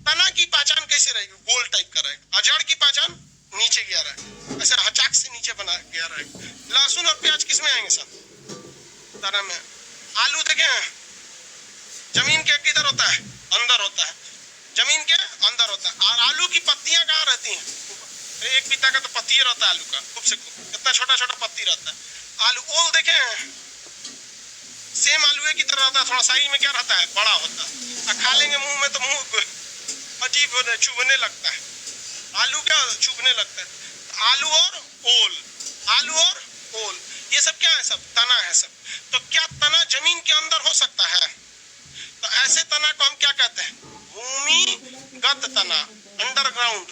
तना की पहचान कैसे रहेगी, गोल टाइप का रहेगा, और जड़ की पहचान नीचे गया रहेगा, ऐसे हचाक से नीचे बना गया रहेगा। लहसुन और प्याज किस में आएंगे सर, तना में। आलू देखें जमीन के किधर होता है, अंदर होता है, जमीन के अंदर होता है। और आलू की पत्तियां कहाँ रहती हैं, एक बीता का तो पत्ती रहता है आलू का, खूब से खूब इतना छोटा छोटा पत्ती रहता है। आलू ओल देखें सेम आलू की तरह रहता है, थोड़ा साइज में क्या रहता है, बड़ा होता है। खा लेंगे मुंह में तो मुंह अजीब चुभने लगता है, आलू क्या चुभने लगता है। आलू और ओल, आलू और ओल, ये सब क्या है, सब तना है सब। तो क्या तना जमीन के अंदर हो सकता है? तो ऐसे तना को हम क्या कहते हैं, भूमिगत तना, अंडरग्राउंड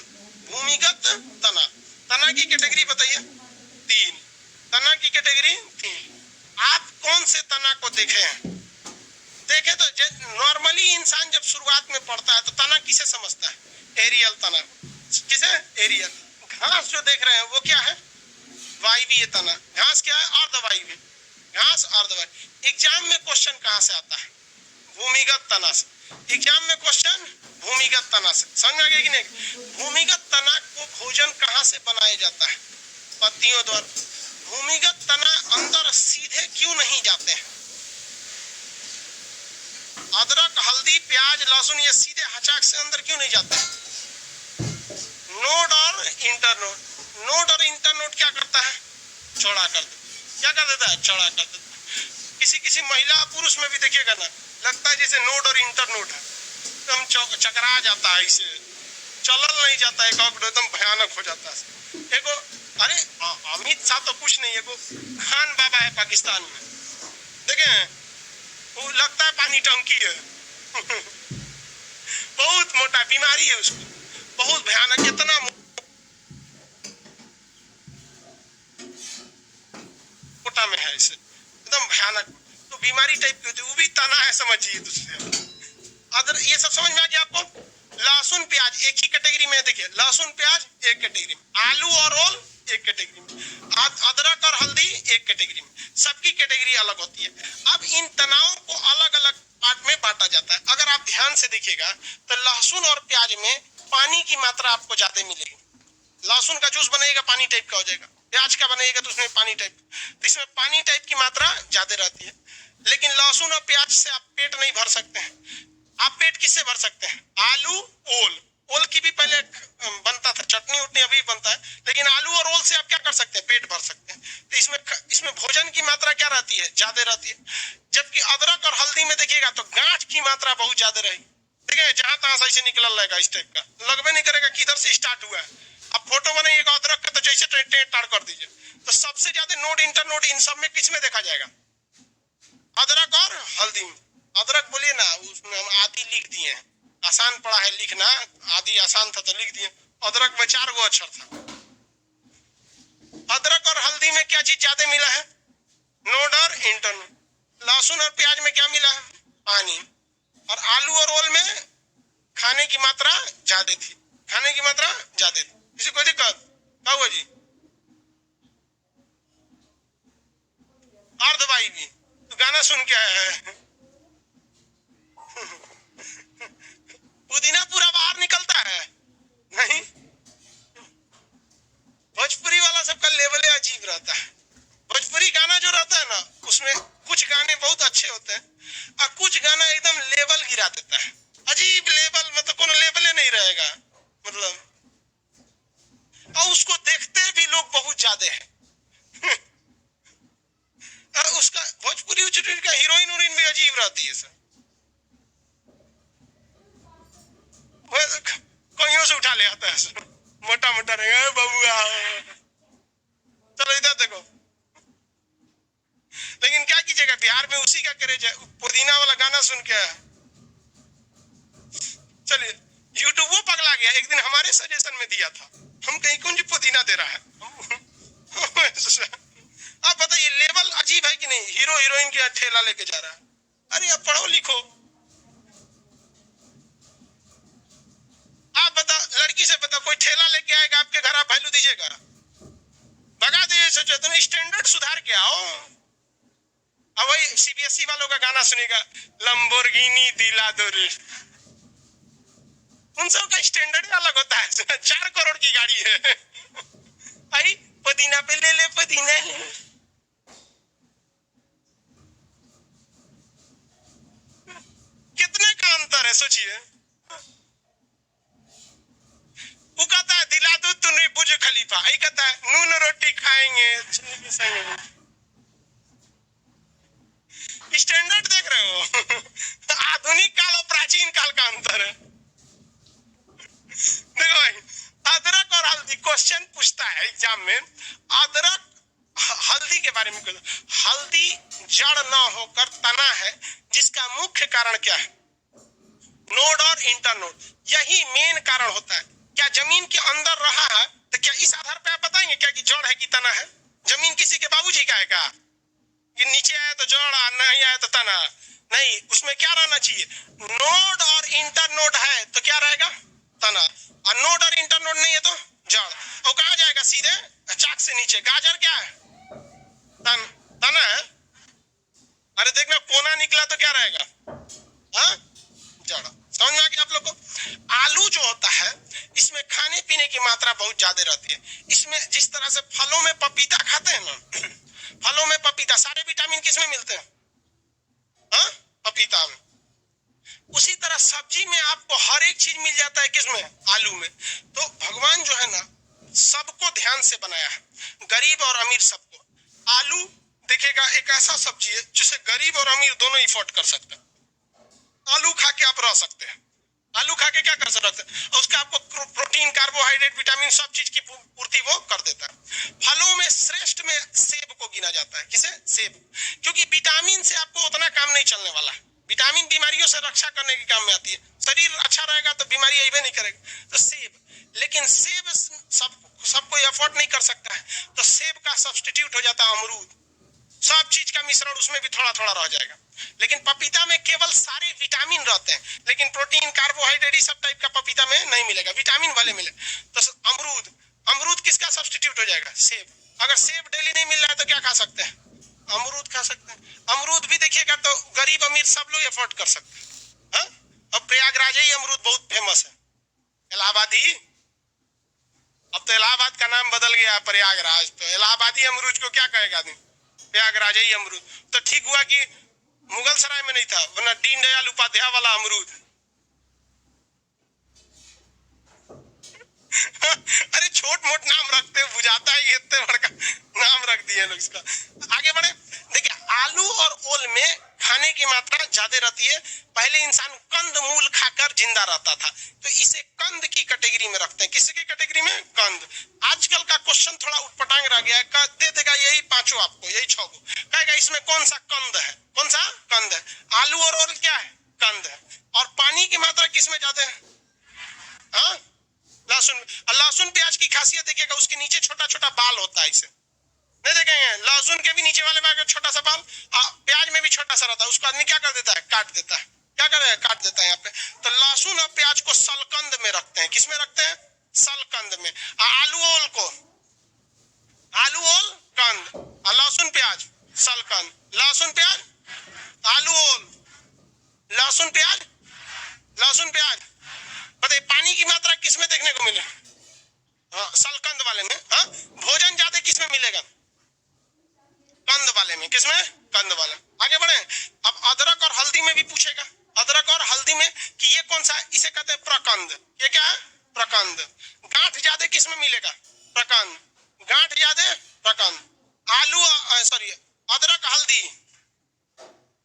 भूमिगत तना। तना की कैटेगरी बताइए, 3 तना की कैटेगरी 3। आप कौन से तना को देखे हैं? देखे तो नॉर्मली इंसान जब शुरुआत में पढ़ता है तो तना किसे समझता है, एरियल तना, किसे, एरियल। घास जो देख रहे हैं वो क्या है, वायवीय तना। घास क्या है, अर्धवायवीय, घास अर्धवायवीय। एग्जाम में क्वेश्चन कहां से आता है, भूमिगत तना से। एग्जाम में क्वेश्चन भूमिगत तना से, समझ में आ गया कि नहीं? भूमिगत तना को भोजन कहां से बनाया जाता है, पत्तियों द्वारा। भूमिगत तना अंदर सीधे क्यों नहीं जाते हैं? अदरक, हल्दी, प्याज, लहसुन ये सीधे हचाक से अंदर क्यों नहीं जाते? नोड और इंटरनोड। नोड और इंटरनोड क्या करता है, चौड़ा कर देता, क्या कर देता है, चौड़ा कर देता है। किसी किसी महिला पुरुष में भी देखिएगा ना, लगता है जैसे नोड और इंटरनोड है, एकदम चकरा जाता है, इसे चलल नहीं जाता है, एकदम भयानक हो जाता है। एगो अरे अमित शाह तो कुछ नहीं, एगो खान बाबा है पाकिस्तान में, देखें वो लगता है पानी टंकी है बहुत मोटा बीमारी है उसको, बहुत भयानक, इतना मोटा में है, इसे एकदम भयानक तो बीमारी टाइप की होती है, वो भी तना है समझिए दूसरे। अदर ये सब समझ में आ गया आपको? लहसुन प्याज एक ही कैटेगरी में, देखिए लहसुन प्याज एक कैटेगरी में, आलू और ओल एक कैटेगरी में, अदरक और हल्दी एक कैटेगरी में, सबकी कैटेगरी अलग होती है। अब इन तनावों को अलग अलग पार्ट में बांटा जाता है। अगर आप ध्यान से देखिएगा तो लहसुन और प्याज में पानी की मात्रा आपको ज्यादा मिलेगी। लहसुन का जूस बनेगा पानी टाइप का हो जाएगा, प्याज का बनेगा तो उसमें पानी टाइप, तो इसमें पानी टाइप की मात्रा ज्यादा रहती है। लेकिन लहसुन और प्याज से आप पेट नहीं भर सकते हैं। आप पेट किससे भर सकते हैं, आलू, ओल। ओल की भी पहले बनता था चटनी उटनी, अभी बनता है, लेकिन आलू और ओल से आप क्या कर सकते हैं, पेट भर सकते हैं। तो इसमें भोजन की मात्रा क्या रहती है, ज्यादा रहती है। जबकि अदरक और हल्दी में देखिएगा तो गांठ की मात्रा बहुत ज्यादा रहेगी। देखिए जहां तहां से निकल रहेगा, इस टाइप का लगभग नहीं करेगा किधर से स्टार्ट हुआ है। अब फोटो बनाइएगा अदरक का तो जैसे टाड़ कर दीजिए, तो सबसे ज्यादा नोड इंटरनोड इन सब में किस में देखा जाएगा, अदरक और हल्दी में। अदरक बोलिए ना, उसमें हम आदि लिख दिए हैं, आसान पड़ा है लिखना, आदि आसान था तो लिख दिए। अदरक में 4 गो अक्षर था। अदरक और हल्दी हल्दी में क्या चीज ज्यादा मिला है? नोड और इंटरनोड। लहसुन और प्याज में क्या मिला है? पानी। और आलू और ओल में खाने की मात्रा ज्यादा थी, खाने की मात्रा ज्यादा थी। किसी कोई दिक्कत? क्या हुआ जी? और दवाई भी तो गाना सुन के आया है। पुदीना पूरा बाहर निकलता है नहीं। भोजपुरी वाला सबका लेवल अजीब रहता है। भोजपुरी गाना जो रहता है ना, उसमें कुछ गाने बहुत अच्छे होते हैं और कुछ गाना एकदम लेवल गिरा देता है। अजीब लेवल, मतलब कोनो लेवल नहीं रहेगा मतलब। और उसको देखते भी लोग बहुत ज्यादा है। और उसका भोजपुरी उचपुरी का हीरोइन उरीन भी अजीब रहती है सर। कहीं से उठा ले आता है सर, मोटा मोटा रहेगा बबुआ। चलो इधर देखो। लेकिन क्या कीजिएगा, बिहार में उसी का क्रेज है। पुदीना वाला गाना सुन के चलिए यूट्यूब वो पगला गया। एक दिन हमारे सजेशन में दिया था, हम कहीं कौन जी पुदीना दे रहा है। आप बताइए लेवल अजीब है कि नहीं? हीरो हीरोइन के ठेला लेके जा रहा है। अरे अब पढ़ो लिखो। आप बता, लड़की से बता, कोई ठेला लेके आएगा आपके घर, आप वैल्यू दीजिएगा? भगा दीजिए। सोचो तुम स्टैंडर्ड सुधार के आओ। अब वही सीबीएसई वालों का गाना सुनेगा, लंबोर्गिनी दिला दो रे। उन सब का स्टैंडर्ड अलग होता है। 4 करोड़ की गाड़ी है। भाई पुदीना पे ले ले, पुदीना ले। कितने का अंतर है सोचिए। वो कहता है दिला दो तूने बुर्ज खलीफा, आई कहता है नून रोटी खाएंगे। स्टैंडर्ड देख रहे हो? आधुनिक काल और प्राचीन काल का अंतर है। देखो भाई, अदरक और हल्दी क्वेश्चन पूछता है एग्जाम में। अदरक हल्दी के बारे में हल्दी जड़ न होकर तना है, जिसका मुख्य कारण क्या है? नोड और इंटरनोड। यही मेन कारण होता है। क्या जमीन के अंदर रहा है तो क्या इस आधार पे आप बताएंगे क्या कि जड़ है कि तना है? जमीन किसी के बाबूजी का है क्या कि नीचे आया तो जड़, नहीं आया तो तना? नहीं, उसमें क्या रहना चाहिए? नोड और इंटरनोड है तो क्या रहेगा? तना। और नोड और इंटरनोड नहीं है तो जड़। और कहा जाएगा सीधे चाक से नीचे। गाजर क्या है? तना है। अरे देखना कोना निकला तो क्या रहेगा? हाँ, जड़। समझ में आ गया आप लोग को? आलू जो होता है इसमें खाने पीने की मात्रा बहुत ज्यादा रहती है। इसमें जिस तरह से फलों में पपीता खाते हैं ना, फलों में पपीता, सारे विटामिन किसमें मिलते हैं? हाँ, पपीता में। उसी तरह सब्जी में आपको हर एक चीज मिल जाता है, किसमें? आलू में। तो भगवान जो है ना, सबको ध्यान से बनाया है, गरीब और अमीर सबको। आलू देखिएगा एक ऐसा सब्जी है जिसे गरीब और अमीर दोनों अफोर्ड कर सकते हैं। आलू खा के आप रह सकते हैं। आलू खा के क्या कर सकते हैं? और उसका आपको प्रोटीन, कार्बोहाइड्रेट, विटामिन सब चीज की पूर्ति वो कर देता है। फलों में श्रेष्ठ में सेब को गिना जाता है। किसे? सेब। क्योंकि विटामिन से आपको उतना काम नहीं चलने वाला है। विटामिन बीमारियों से रक्षा करने के काम में आती है। शरीर अच्छा रहेगा तो बीमारी आइबे नहीं करेगी। तो सेब, लेकिन सेब सब कोई अफोर्ड नहीं कर सकता है, तो सेब का सब्स्टिट्यूट हो जाता है अमरूद। सब चीज का मिश्रण उसमें भी थोड़ा थोड़ा रह जाएगा। लेकिन पपीता में केवल सारे विटामिन रहते हैं, लेकिन प्रोटीन, कार्बोहाइड्रेट सब टाइप का पपीता में नहीं मिलेगा, विटामिन वाले मिले। तो अमरूद, अमरूद किसका सब्स्टिट्यूट हो जाएगा? सेब। अगर सेब डेली नहीं मिल रहा है तो क्या खा सकते हैं? अमरूद खा सकते हैं। अमरूद भी देखिएगा तो गरीब अमीर सब लोग अफोर्ड कर सकते हैं। अब प्रयागराज ही अमरूद बहुत फेमस है, इलाहाबादी। अब तो इलाहाबाद का नाम बदल गया प्रयागराज। तो इलाहाबादी अमरूद को क्या कहेगा आदमी? प्रयागराज ही अमरूद। तो ठीक हुआ कि मुगल सराय में नहीं था, वरना दीन दयाल उपाध्याय वाला अमरूद। अरे छोट मोट नाम रखते, बुझाता है इतने बड़का नाम रख दिए लोग इसका। आगे बढ़े। देखिए आलू और ओल में खाने की मात्रा ज्यादा रहती है। पहले इंसान कंद मूल खाकर जिंदा रहता था, तो इसे कंद की कैटेगरी में रखते हैं। किसकी कैटेगरी में? कंद। आजकल का क्वेश्चन थोड़ा उटपटांग रह गया है, दे देगा यही पांचों आपको, यही 6 को कहेगा इसमें कौन सा कंद है? कौन सा कंद है? आलू और ओल क्या है? कंद है। और पानी की मात्रा किसमें ज्यादा है? हाँ, लहसुन। लहसुन प्याज की खासियत देखिएगा, उसके नीचे छोटा छोटा बाल होता है, इसे नहीं देखेंगे लहसुन के भी नीचे वाले भाग में छोटा सा बाल, प्याज में भी छोटा सा रहता है, उसको आदमी क्या कर देता है, काट देता है। क्या करेगा, काट देता है यहाँ पे। तो लहसुन और प्याज को सलकंद में रखते हैं। किस में रखते हैं, सलकंद में। आलू ओल को आलू ओल कंद, लहसुन प्याज सलकंद, लहसुन प्याज आलू ओल, लहसुन प्याज लहसुन प्याज। बताइए पानी की मात्रा किस में देखने को मिले, सलकंद वाले में। भोजन ज्यादा किस में मिलेगा, कंद वाले में। किस में, कंद वाले। आगे बढ़े। अब अदरक और हल्दी में भी पूछेगा, अदरक और हल्दी में कि ये कौन सा है, इसे कहते हैं प्रकंद। ये क्या है, प्रकंद। गांठ ज्यादा किस में मिलेगा, प्रकंद, गांठ ज्यादा प्रकंद। आलू सॉरी अदरक हल्दी,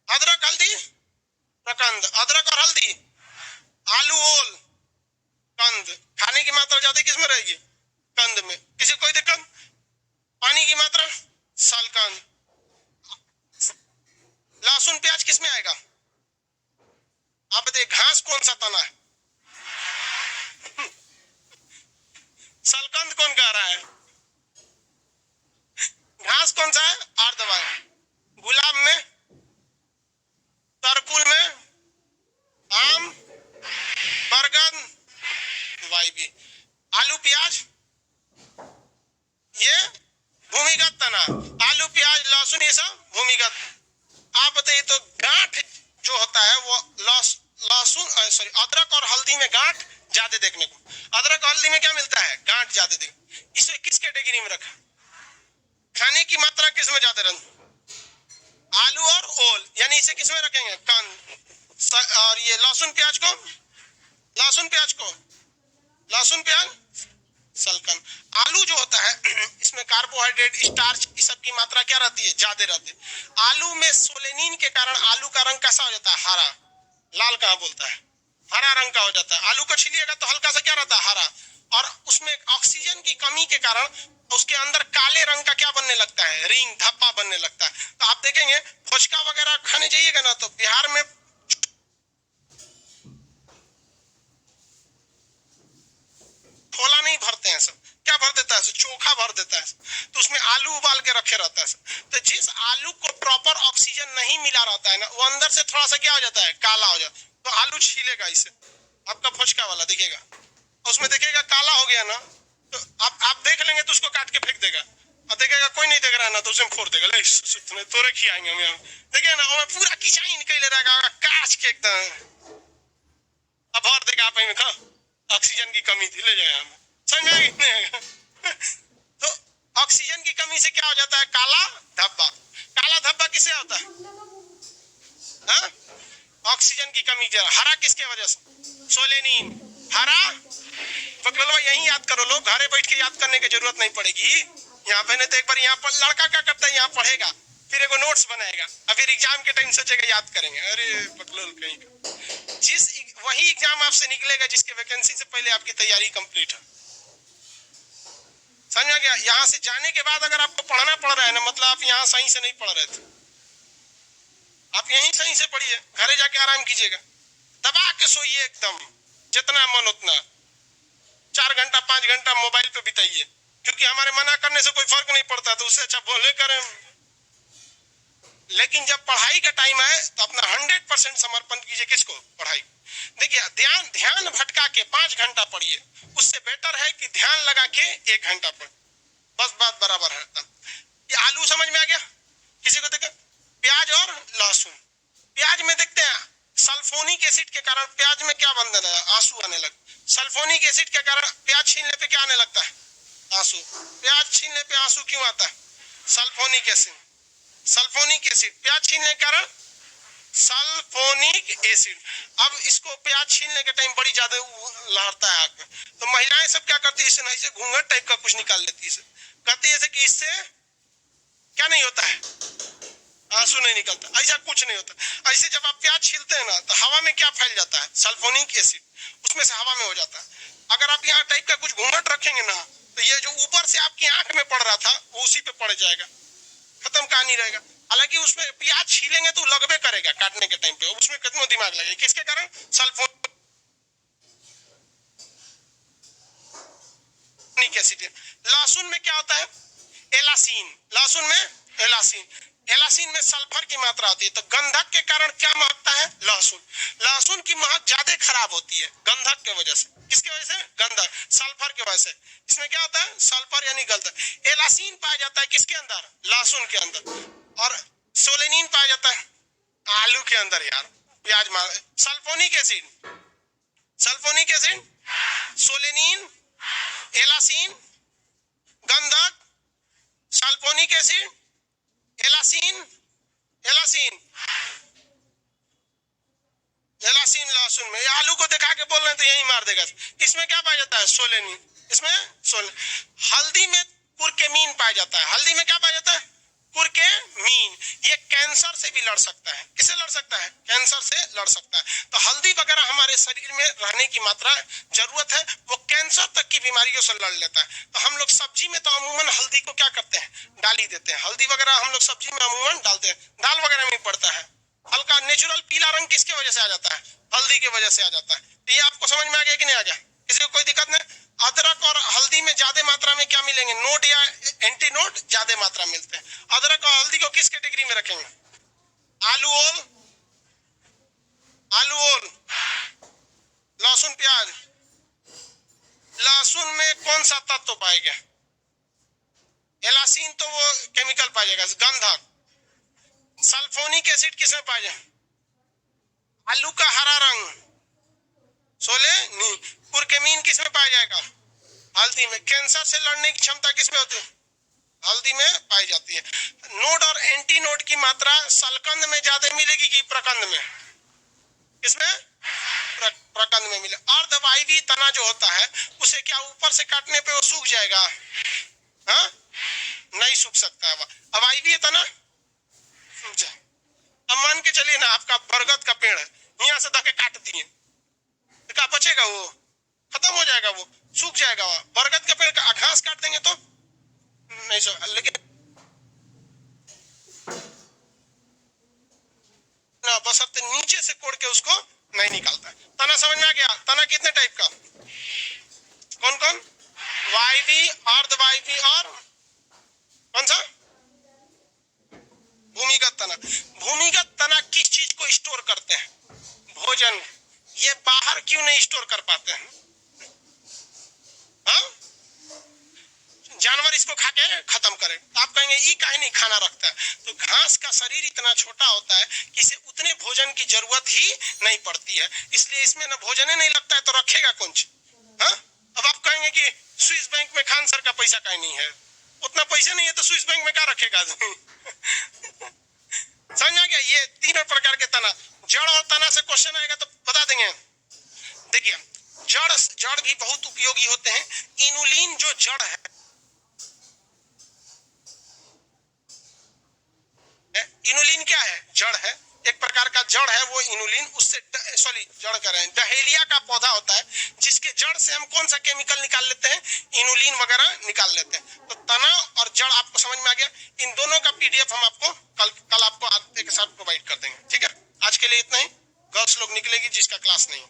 अदरक हल्दी प्रकंद, अदरक और हल्दी आलू ओल कंद। खाने की मात्रा ज्यादा किस में रहेगी, कंद में। किसी कोई दिक्कत, पानी की मात्रा सलकंद। लहसुन प्याज किस में आएगा, आप बताइए। घास कौन सा तना है, सलकंद कौन कह रहा है, घास कौन सा है, अर्धवाय। गुलाब में, तरकुल में, आम, बरगद, वाइबी। आलू प्याज ये भूमिगत तना, आलू प्याज लहसुन ये सब भूमिगत। आप बताइए तो गांठ जो होता है वो लहसुन सॉरी अदरक और हल्दी में गांठ ज्यादा देखने को, अदरक और हल्दी में क्या मिलता है, गांठ ज्यादा देखने। इसे किस कैटेगरी में रखा, खाने की मात्रा किस में ज्यादा रही, आलू और ओल, यानी इसे किस में रखेंगे, कंद। और ये लहसुन प्याज को, लहसुन प्याज को लहसुन प्याज सलकंद। आलू जो होता है इसमें कार्बोहाइड्रेट स्टार्च इस सब की मात्रा क्या रहती है, ज्यादा रहती है। आलू में सोलेनिन के कारण आलू का रंग कैसा हो जाता है, हरा, लाल कहाँ बोलता है, हरा रंग का हो जाता है। आलू को छीलिएगा तो हल्का सा क्या रहता है, हरा। और उसमें ऑक्सीजन की कमी के कारण उसके अंदर काले रंग का क्या बनने लगता है, रिंग, धब्बा बनने लगता है। तो आप देखेंगे फुचका वगैरह खाने जाइएगा ना तो बिहार में खोला नहीं भरते हैं सब, क्या भर देता है, चोखा भर देता है। तो उसमें आलू उबाल के रखे रहता है। तो जिस आलू को प्रॉपर ऑक्सीजन नहीं मिला रहता है ना, वो अंदर से थोड़ा सा क्या हो जाता है, काला हो जाता है। तो आलू छीलेगा इसे, आपका फुचका वाला दिखेगा, उसमें देखिएगा काला हो गया ना, तो आप देख लेंगे तो उसको काट के फेंक देगा। और देखेगा कोई नहीं देख रहा है ना तो उसे फोड़ देगा, ले तुम्हें तोरे खिलाएंगे हम। देखिए ना वो पूरा किचाई निकल रहेगा काच के एकदम, अब भर देगा आप में, खाओ ऑक्सीजन की कमी थी, ले जाए हमें, समझ में। तो ऑक्सीजन की कमी से क्या हो जाता है, काला धब्बा। काला धब्बा किससे होता है, ऑक्सीजन की कमी के। हरा किसके वजह से, सोलेनिन, हरा पकड़ लो, यही याद करो लोग, घरे बैठ के याद करने की जरूरत नहीं पड़ेगी। यहाँ पे नहीं तो एक बार यहाँ पर लड़का क्या करता है, यहाँ पढ़ेगा फिर एगो नोट्स बनाएगा और फिर एग्जाम के टाइम सोचेगा याद करेंगे, अरे पकड़ो कहीं का। जिस वही एग्जाम आपसे निकलेगा जिसके वैकेंसी से पहले आपकी तैयारी कंप्लीट है, समझ में गया। यहाँ से जाने के बाद अगर आपको पढ़ना पड़ रहा है ना, मतलब आप यहाँ सही से नहीं पढ़ रहे थे, आप यहीं सही से पढ़िए, घरे जाके आराम कीजिएगा, दबा के सोइए एकदम, जितना मन उतना, 4 घंटा 5 घंटा मोबाइल पे बिताइए, क्योंकि हमारे मना करने से कोई फर्क नहीं पड़ता, तो उससे अच्छा बोले करें। लेकिन जब पढ़ाई का टाइम आए तो अपना 100% समर्पण कीजिए, किसको, पढ़ाई। देखिए ध्यान भटका के 5 घंटा पढ़िए, उससे बेटर है कि ध्यान लगा के 1 घंटा पढ़, बस बात बराबर है। ये आलू समझ में आ गया किसी को, देखा प्याज और लहसुन। प्याज में देखते हैं सल्फोनिक एसिड के कारण प्याज में क्या बनने लगा, आंसू आने लगे। सल्फोनिक एसिड के कारण प्याज छीनने पे क्या आने लगता है, आंसू। प्याज छीनने पे आंसू क्यों आता है, सल्फोनिक एसिड। सल्फोनिक एसिड प्याज छीनने के कारण सल्फोनिक एसिड। अब इसको प्याज छीनने के टाइम बड़ी ज्यादा लहरता है आग में, तो महिलाएं सब क्या करती है, इससे नहीं से घूंघट टाइप का कुछ निकाल लेती है, कहती है कि इससे क्या नहीं होता है, आंसू नहीं निकलता। ऐसा कुछ नहीं होता। ऐसे जब आप प्याज छीलते हैं ना तो हवा में क्या फैल जाता है, सल्फोनिक एसिड, उसमें से हवा में हो जाता है। अगर आप यहाँ टाइप का कुछ घूंघट रखेंगे ना तो ये जो ऊपर से आपकी आंख में पड़ रहा था वो उसी पे पड़ जाएगा, खत्म कहानी रहेगा। हालांकि उसमें प्याज छीलेंगे तो लगबे करेगा काटने के टाइम पे, उसमें कितना दिमाग लगेगा, किसके कारण, सल्फोनिक एसिड। लहसुन में क्या होता है, एलासीन, लहसुन में एलासीन, एलासीन में सल्फर की मात्रा होती है। तो गंधक के कारण क्या महकता है? लहसुन। लहसुन की महक ज्यादा खराब होती है गंधक के वजह से। किसके वजह से? गंधक, सल्फर के वजह से। इसमें क्या होता है? सल्फर यानी गंधक। एलासीन पाया जाता है किसके अंदर? लहसुन के अंदर। और सोलेनिन पाया जाता है आलू के अंदर यार, प्याज मार। Sulphonic acid, sulphonic acid, solanine, allicin, गंधक, सल्फोनिक एसिड, एलासीन, एलासीन, एलासीन लहसुन में। आलू को दिखा के बोल रहे हैं तो यही मार देगा। इसमें क्या पाया जाता है? सोलेनिन। इसमें हल्दी में कुरकेमीन पाया जाता है। हल्दी में क्या पाया जाता है? कुरकेमीन। ये कैंसर से भी लड़ सकता है। किससे लड़ सकता है? कैंसर से लड़ सकता है। तो हल्दी वगैरह हमारे शरीर में रहने की मात्रा जरूरत है, वो कैंसर तक की बीमारियों से लड़ लेता है। तो हम लोग सब्जी में तो अमूमन हल्दी को क्या करते हैं? डाल ही देते हैं। हल्दी वगैरह हम लोग सब्जी में अमूमन डालते हैं, दाल वगैरह में पड़ता है। हल्का नेचुरल पीला रंग किसके वजह से आ जाता है? हल्दी के वजह से आ जाता है। तो ये आपको समझ में आ गया कि नहीं आ गया? किसी को कोई दिक्कत नहीं? अदरक और हल्दी में ज्यादा मात्रा में क्या मिलेंगे? नोट या एंटी नोट ज्यादा मात्रा मिलते हैं। अदरक और हल्दी को किस कैटेगरी में रखेंगे? आलू ओल, आलू ओल, लहसुन प्याज। लहसुन में कौन सा तत्व पाएगा? एलासीन तो वो केमिकल पाएगा, गंधक। सल्फोनिक एसिड किसमें पाएगा? आलू का हरा रंग, सोलेनिन। कुरकेमीन किसमें पाया जाएगा? हल्दी में। कैंसर से लड़ने की क्षमता किसमें होती है? हल्दी में पाई जाती है। नोड और एंटी नोड की मात्रा सलकंद में ज्यादा मिलेगी कि प्रकंद में? इसमें प्रकंद में मिले। अर्धवायवीय तना जो होता है उसे क्या ऊपर से काटने पे वो सूख जाएगा? हाँ, नहीं सूख सकता है। अवायवीय तना सूख जाए। अब मान के चलिए ना, आपका बरगद का पेड़ है, यहाँ से धके काट दिए तो क्या बचेगा? वो खत्म हो जाएगा, वो सूख जाएगा। बरगद का पेड़ का घास काट देंगे तो नहीं सूख। लेकिन ना, बस नीचे से कोड़ के उसको नहीं निकालता है। तना समझ में आ गया? तना कितने टाइप का? कौन कौन? वायवी, अर्धवायवी और कौन सा? भूमिगत तना। भूमिगत तना किस चीज को स्टोर करते हैं? भोजन। ये बाहर क्यों नहीं स्टोर कर पाते हैं? हाँ? जानवर इसको खा के खत्म करे। आप कहेंगे ये काहे नहीं खाना रखता है? तो घास का शरीर इतना छोटा होता है कि इसे उतने भोजन की जरूरत ही नहीं पड़ती है, इसलिए इसमें ना भोजन ही नहीं लगता है, तो रखेगा कौन? हाँ? अब आप कहेंगे कि स्विस बैंक में खान सर का पैसा काहे नहीं है? उतना पैसा नहीं है तो स्विस बैंक में क्या रखेगा? समझ आ गया? ये तीनों प्रकार के तना। जड़ और तना से क्वेश्चन आएगा तो बता देंगे। देखिए, जड़ भी बहुत उपयोगी होते हैं। इनुलिन जो जड़ है, इनुलिन क्या है? जड़ है, एक प्रकार का जड़ है वो इनुलिन। उससे जड़ कर रहे हैं, डहेलिया का पौधा होता है जिसके जड़ से हम कौन सा केमिकल निकाल लेते हैं? इनुलिन वगैरह निकाल लेते हैं। तो तना और जड़ आपको समझ में आ गया? इन दोनों का पीडीएफ हम आपको कल आपको एक साथ प्रोवाइड कर देंगे। ठीक है, आज के लिए इतना ही। गर्ल्स लोग निकलेगी जिसका क्लास नहीं।